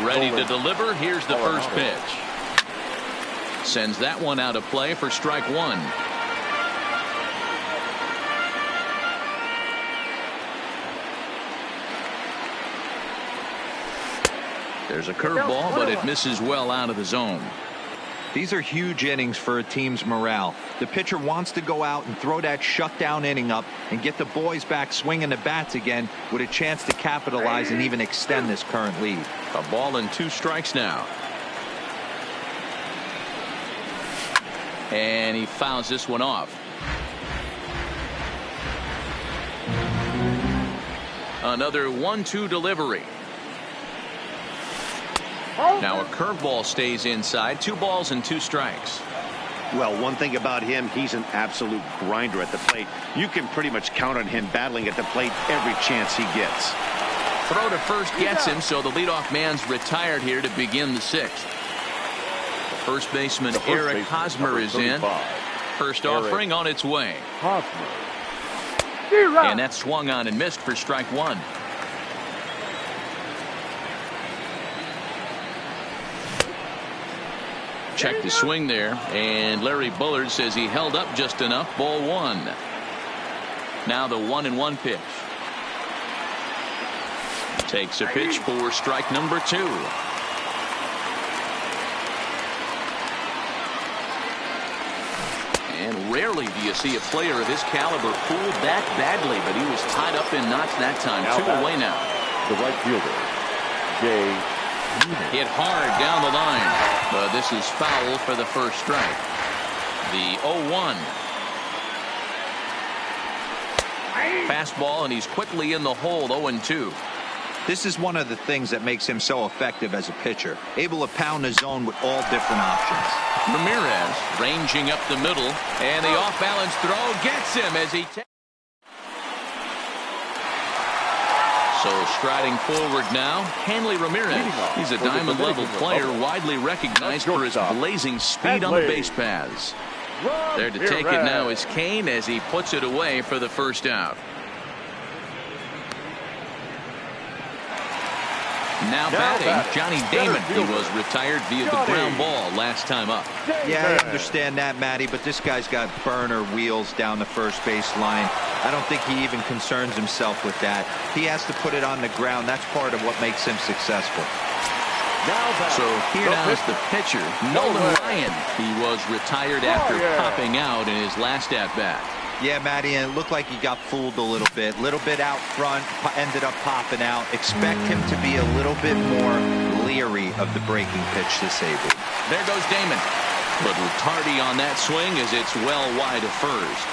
Ready to deliver. Here's the first pitch. Sends that one out of play for strike 1. There's a curveball, but it misses well out of the zone. These are huge innings for a team's morale. The pitcher wants to go out and throw that shutdown inning up and get the boys back swinging the bats again with a chance to capitalize and even extend this current lead. A ball and 2 strikes now. And he fouls this one off. Another 1-2 delivery. Now a curveball stays inside. 2 balls and 2 strikes. Well, one thing about him, he's an absolute grinder at the plate. You can pretty much count on him battling at the plate every chance he gets. Throw to first gets him, so the leadoff man's retired here to begin the 6th. The first baseman Eric Hosmer is in. First offering on its way. And that swung on and missed for strike 1. Check the swing there, and Larry Bullard says he held up just enough. Ball 1. Now the 1-1 pitch. Takes a pitch for strike number 2. And rarely do you see a player of his caliber pulled that badly, but he was tied up in knots that time. 2 away now. The right fielder, Jay. Hit hard down the line, but this is foul for the first strike. The 0-1. Fastball, and he's quickly in the hole. 0-2. This is one of the things that makes him so effective as a pitcher, able to pound the zone with all different options. Ramirez ranging up the middle, and the off-balance throw gets him as he takes. So striding forward now, Hanley Ramirez. He's a diamond-level player, widely recognized for his blazing speed on the base paths. There to take it now is Kane as he puts it away for the first out. Now batting, Johnny Damon. He was retired via the ground ball last time up. Yeah, I understand that, Matty, but this guy's got burner wheels down the first base line. I don't think he even concerns himself with that. He has to put it on the ground. That's part of what makes him successful. So here now is the pitcher, Nolan Ryan. He was retired after popping out in his last at-bat. Yeah, Matty, and it looked like he got fooled a little bit out front, ended up popping out. Expect him to be a little bit more leery of the breaking pitch this AB. There goes Damon. Little tardy on that swing as it's well wide of first.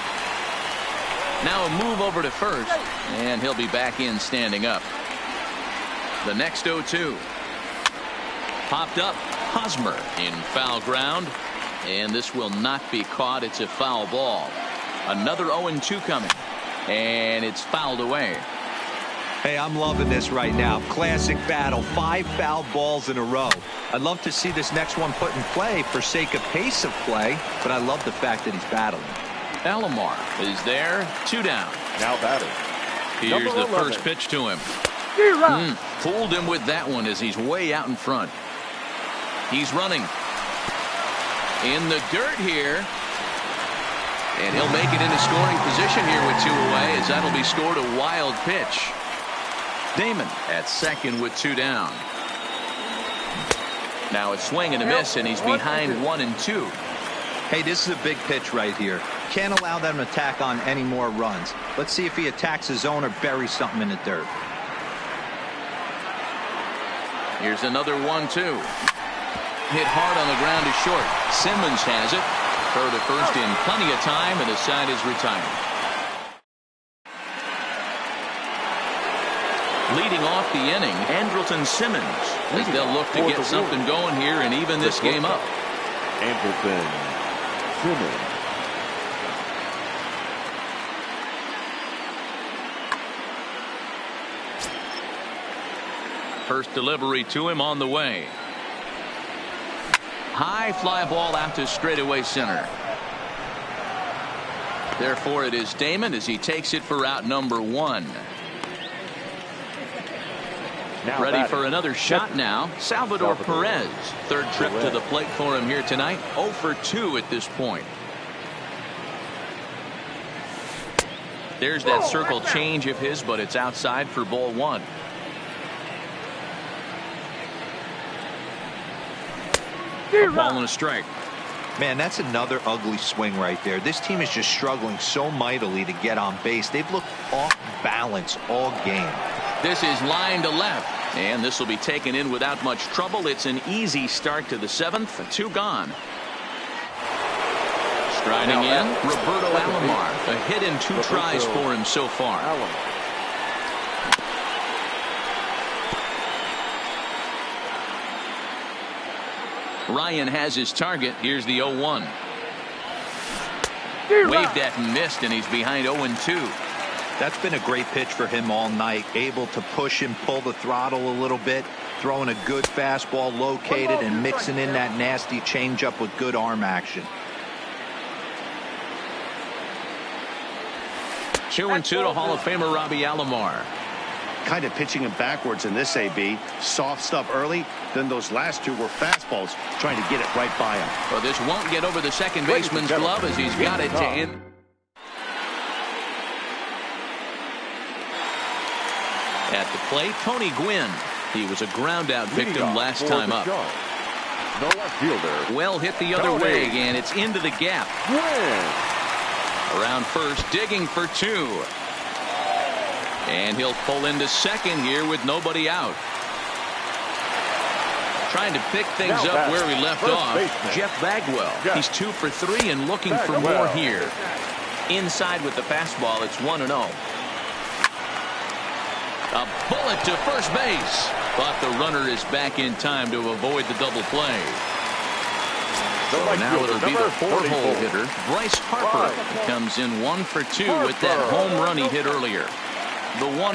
Now a move over to first, and he'll be back in standing up. The next 0-2. Popped up, Hosmer in foul ground, and this will not be caught. It's a foul ball. Another 0-2 coming, and it's fouled away. Hey, I'm loving this right now. Classic battle. 5 foul balls in a row. I'd love to see this next one put in play for sake of pace of play, but I love the fact that he's battling. Alomar is there, 2 down. Now batting. Here's the first pitch to him. Fooled him with that one as he's way out in front. He's running in the dirt here. And he'll make it into scoring position here with 2 away, as that'll be scored a wild pitch. Damon at second with 2 down. Now it's swing and a miss, and he's behind 1 and 2. Hey, this is a big pitch right here. Can't allow them to tack on any more runs. Let's see if he attacks his zone or buries something in the dirt. Here's another 1-2. Hit hard on the ground is short. Simmons has it. Throw to first in plenty of time, and the side is retired. Leading off the inning, Andrelton Simmons, as they'll look to get something going here and even this game up. Andrelton Simmons. First delivery to him on the way. High fly ball out to straightaway center. Therefore, it is Damon as he takes it for out number 1. Ready for another shot now. Salvador Perez. Third trip to the plate for him here tonight. 0 for 2 at this point. There's that circle change of his, but it's outside for ball 1. A ball and a strike. Man, that's another ugly swing right there. This team is just struggling so mightily to get on base. They've looked off balance all game. This is line to left, and this will be taken in without much trouble. It's an easy start to the 7th. 2 gone. Striding in, Roberto Alomar. A hit in 2 tries for him so far. Ryan has his target. Here's the 0-1. Waved at and missed, and he's behind 0-2. That's been a great pitch for him all night. Able to push and pull the throttle a little bit. Throwing a good fastball located and mixing in that nasty changeup with good arm action. 2-2 to Hall of Famer Robbie Alomar. Kind of pitching him backwards in this AB. Soft stuff early, then those last 2 were fastballs, trying to get it right by him. Well, this won't get over the second baseman's glove as he's got it to end. At the plate, Tony Gwynn. He was a ground out victim last time up. No left fielder. Well hit the other way, and it's into the gap. Around first, digging for 2. And he'll pull into second here with nobody out. Trying to pick things up where we left off. Jeff Bagwell. He's 2 for 3 and looking for more here. Inside with the fastball, it's 1-0. A bullet to first base. But the runner is back in time to avoid the double play. So now it'll be the 4-hole hitter, Bryce Harper. Comes in 1 for 2 with that home run he hit earlier. The 1-0.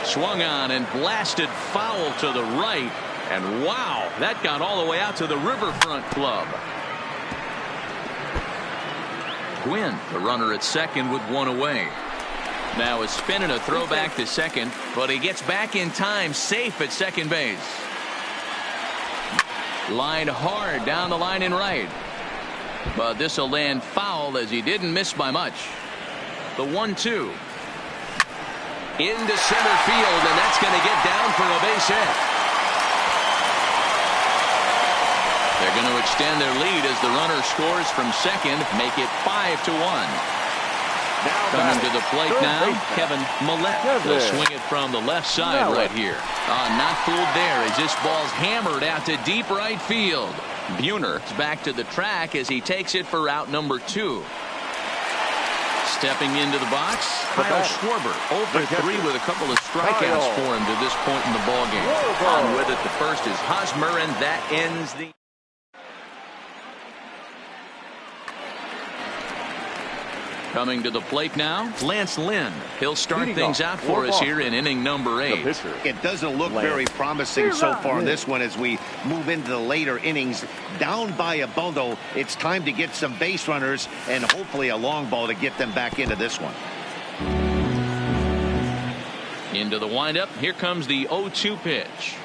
Swung on and blasted foul to the right. And wow, that got all the way out to the Riverfront Club. Gwynn, the runner at second with one away. Now a spin and a throwback to second, but he gets back in time, safe at second base. Lined hard down the line in right. But this will land foul as he didn't miss by much. The 1-2. Into center field, and that's going to get down for a base hit. They're going to extend their lead as the runner scores from second, make it 5-1. Coming to the plate now, Kevin Millette. He'll swing it from the left side right here. Not fooled there as this ball's hammered out to deep right field. Buhner is back to the track as he takes it for out number 2. Stepping into the box, Kyle Schwarber, 0 for 3 with a couple of strikeouts for him to this point in the ballgame. On with it, the first is Hosmer, and that ends the... Coming to the plate now, Lance Lynn. He'll start things out for us here in inning number 8. It doesn't look very promising so far in this one as we move into the later innings. Down by a bundle, it's time to get some base runners and hopefully a long ball to get them back into this one. Into the windup, here comes the 0-2 pitch.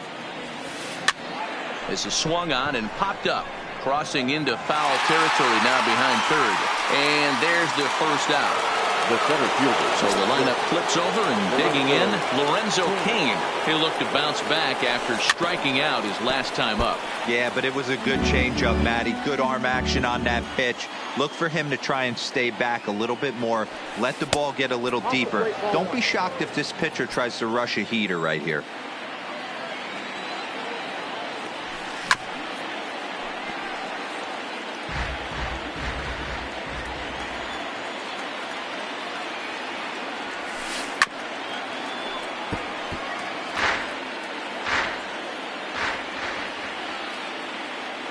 This is swung on and popped up. Crossing into foul territory now behind third. And there's the first out. The center fielder. So the lineup flips over and digging in, Lorenzo Cain. He'll look to bounce back after striking out his last time up. Yeah, but it was a good changeup, Matty. Good arm action on that pitch. Look for him to try and stay back a little bit more. Let the ball get a little deeper. Don't be shocked if this pitcher tries to rush a heater right here.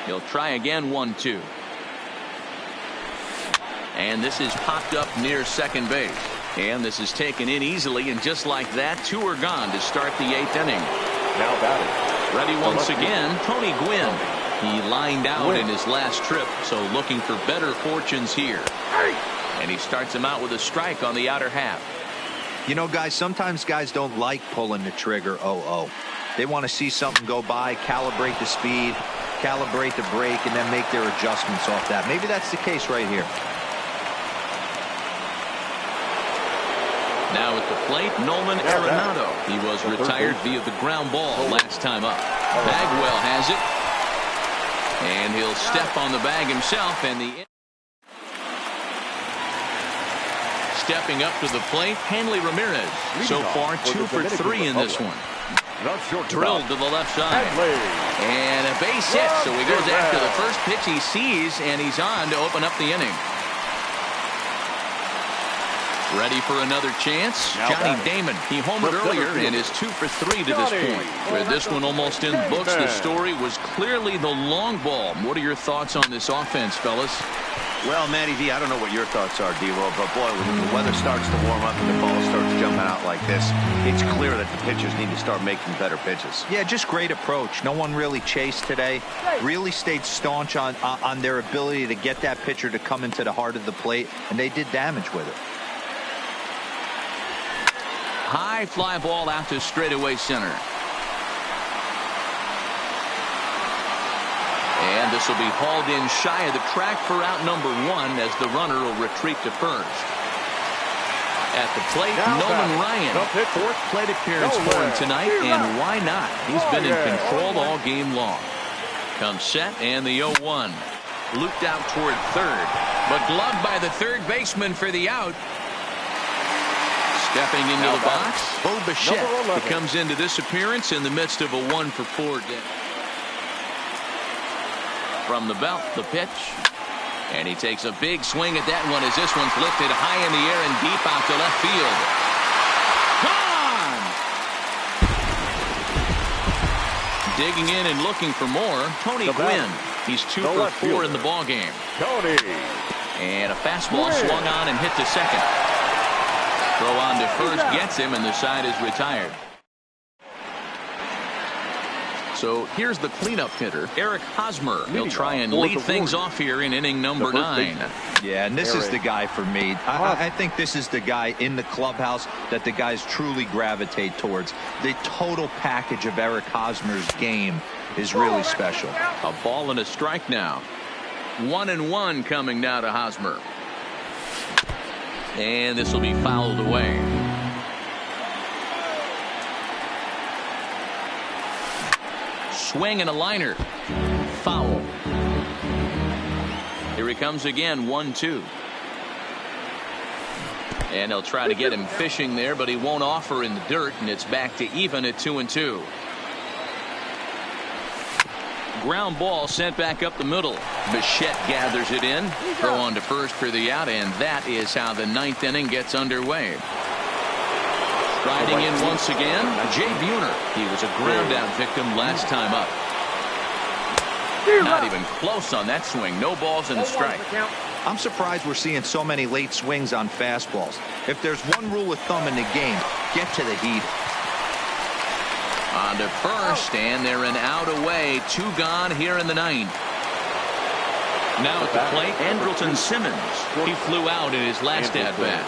He'll try again, 1-2. And this is popped up near second base. And this is taken in easily, and just like that, 2 are gone to start the 8th inning. Now batting. Ready once again, Tony Gwynn. He lined out in his last trip, so looking for better fortunes here. And he starts him out with a strike on the outer half. You know, guys, sometimes guys don't like pulling the trigger 0-0. They want to see something go by, calibrate the speed, calibrate the break, and then make their adjustments off that. Maybe that's the case right here. Now at the plate, Nolan Arenado. He was retired via the ground ball last time up. Bagwell has it. And he'll step on the bag himself. And stepping up to the plate, Hanley Ramirez. So far, 2 for 3 in this one. Drilled to the left side. And a base hit. So he goes after the first pitch he sees, and he's on to open up the inning. Ready for another chance? Johnny Damon. He homered earlier and is 2 for 3 to this point. With this one almost in the books, the story was clearly the long ball. What are your thoughts on this offense, fellas? Well, Matty V, I don't know what your thoughts are, D-Roll, but boy, when the weather starts to warm up and the ball starts jumping out like this, it's clear that the pitchers need to start making better pitches. Yeah, just great approach. No one really chased today. Really stayed staunch on their ability to get that pitcher to come into the heart of the plate, and they did damage with it. High fly ball out to straightaway center. And this will be hauled in shy of the track for out number 1 as the runner will retreat to first. At the plate, Nolan Ryan. 4th plate appearance for him tonight, and why not? He's been in control all game long. Comes set, and the 0-1. Looped out toward third, but gloved by the third baseman for the out. Stepping into the box, Bo Bichette. He comes into this appearance in the midst of a 1 for 4 day. From the belt, the pitch. And he takes a big swing at that one as this one's lifted high in the air and deep out to left field. Gone! Digging in and looking for more, Tony Gwynn. He's 2 for 4 in the ballgame. And a fastball swung on and hit to second. Throw on to first gets him, and the side is retired. So here's the cleanup hitter, Eric Hosmer. He'll try and lead things off here in inning number 9. Yeah, and this is the guy for me. I think this is the guy in the clubhouse that the guys truly gravitate towards. The total package of Eric Hosmer's game is really special. A ball and a strike now. 1-1 coming now to Hosmer. And this will be fouled away. Swing and a liner. Foul. Here he comes again, 1-2. And he'll try to get him fishing there, but he won't offer in the dirt, and it's back to even at 2-2. Ground ball sent back up the middle. Bichette gathers it in. Throw on to first for the out, and that is how the 9th inning gets underway. Striding in once again, Jay Buhner. He was a ground-out victim last time up. Not even close on that swing. No balls and a strike. I'm surprised we're seeing so many late swings on fastballs. If there's one rule of thumb in the game, get to the heat. On to first, and they're an out away. 2 gone here in the 9th. Now at the plate, Andrelton Simmons. He flew out in his last at-bat.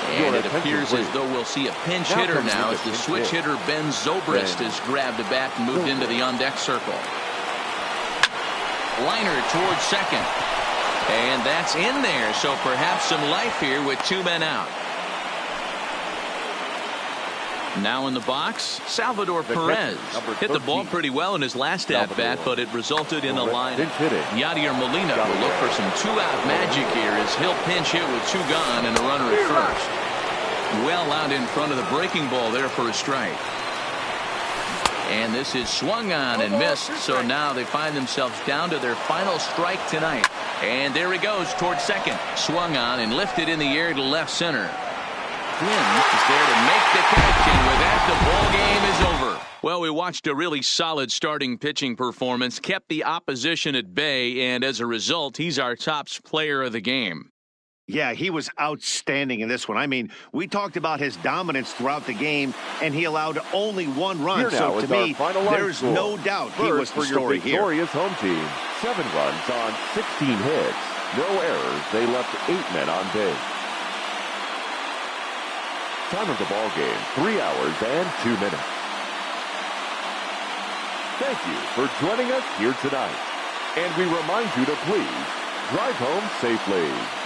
And it appears as though we'll see a pinch hitter now as the switch hitter Ben Zobrist has grabbed a bat and moved into the on-deck circle. Liner towards second. And that's in there, so perhaps some life here with 2 men out. Now in the box, Salvador Perez. Hit the ball pretty well in his last at-bat, but it resulted in a line. Yadier Molina will look for some 2-out magic here as he'll pinch hit with 2 gone and a runner at first. Well out in front of the breaking ball there for a strike. And this is swung on and missed, so now they find themselves down to their final strike tonight. And there he goes towards second. Swung on and lifted in the air to left center. Quinn is there to make the catch, and with that, the ball game is over. Well, we watched a really solid starting pitching performance, kept the opposition at bay, and as a result, he's our top player of the game. Yeah, he was outstanding in this one. I mean, we talked about his dominance throughout the game, and he allowed only 1 run. So to me, there's no doubt he was the story here. Victorious home team. 7 runs on 16 hits. No errors. They left 8 men on base. Time of the ball game, 3 hours and 2 minutes. Thank you for joining us here tonight. And we remind you to please drive home safely.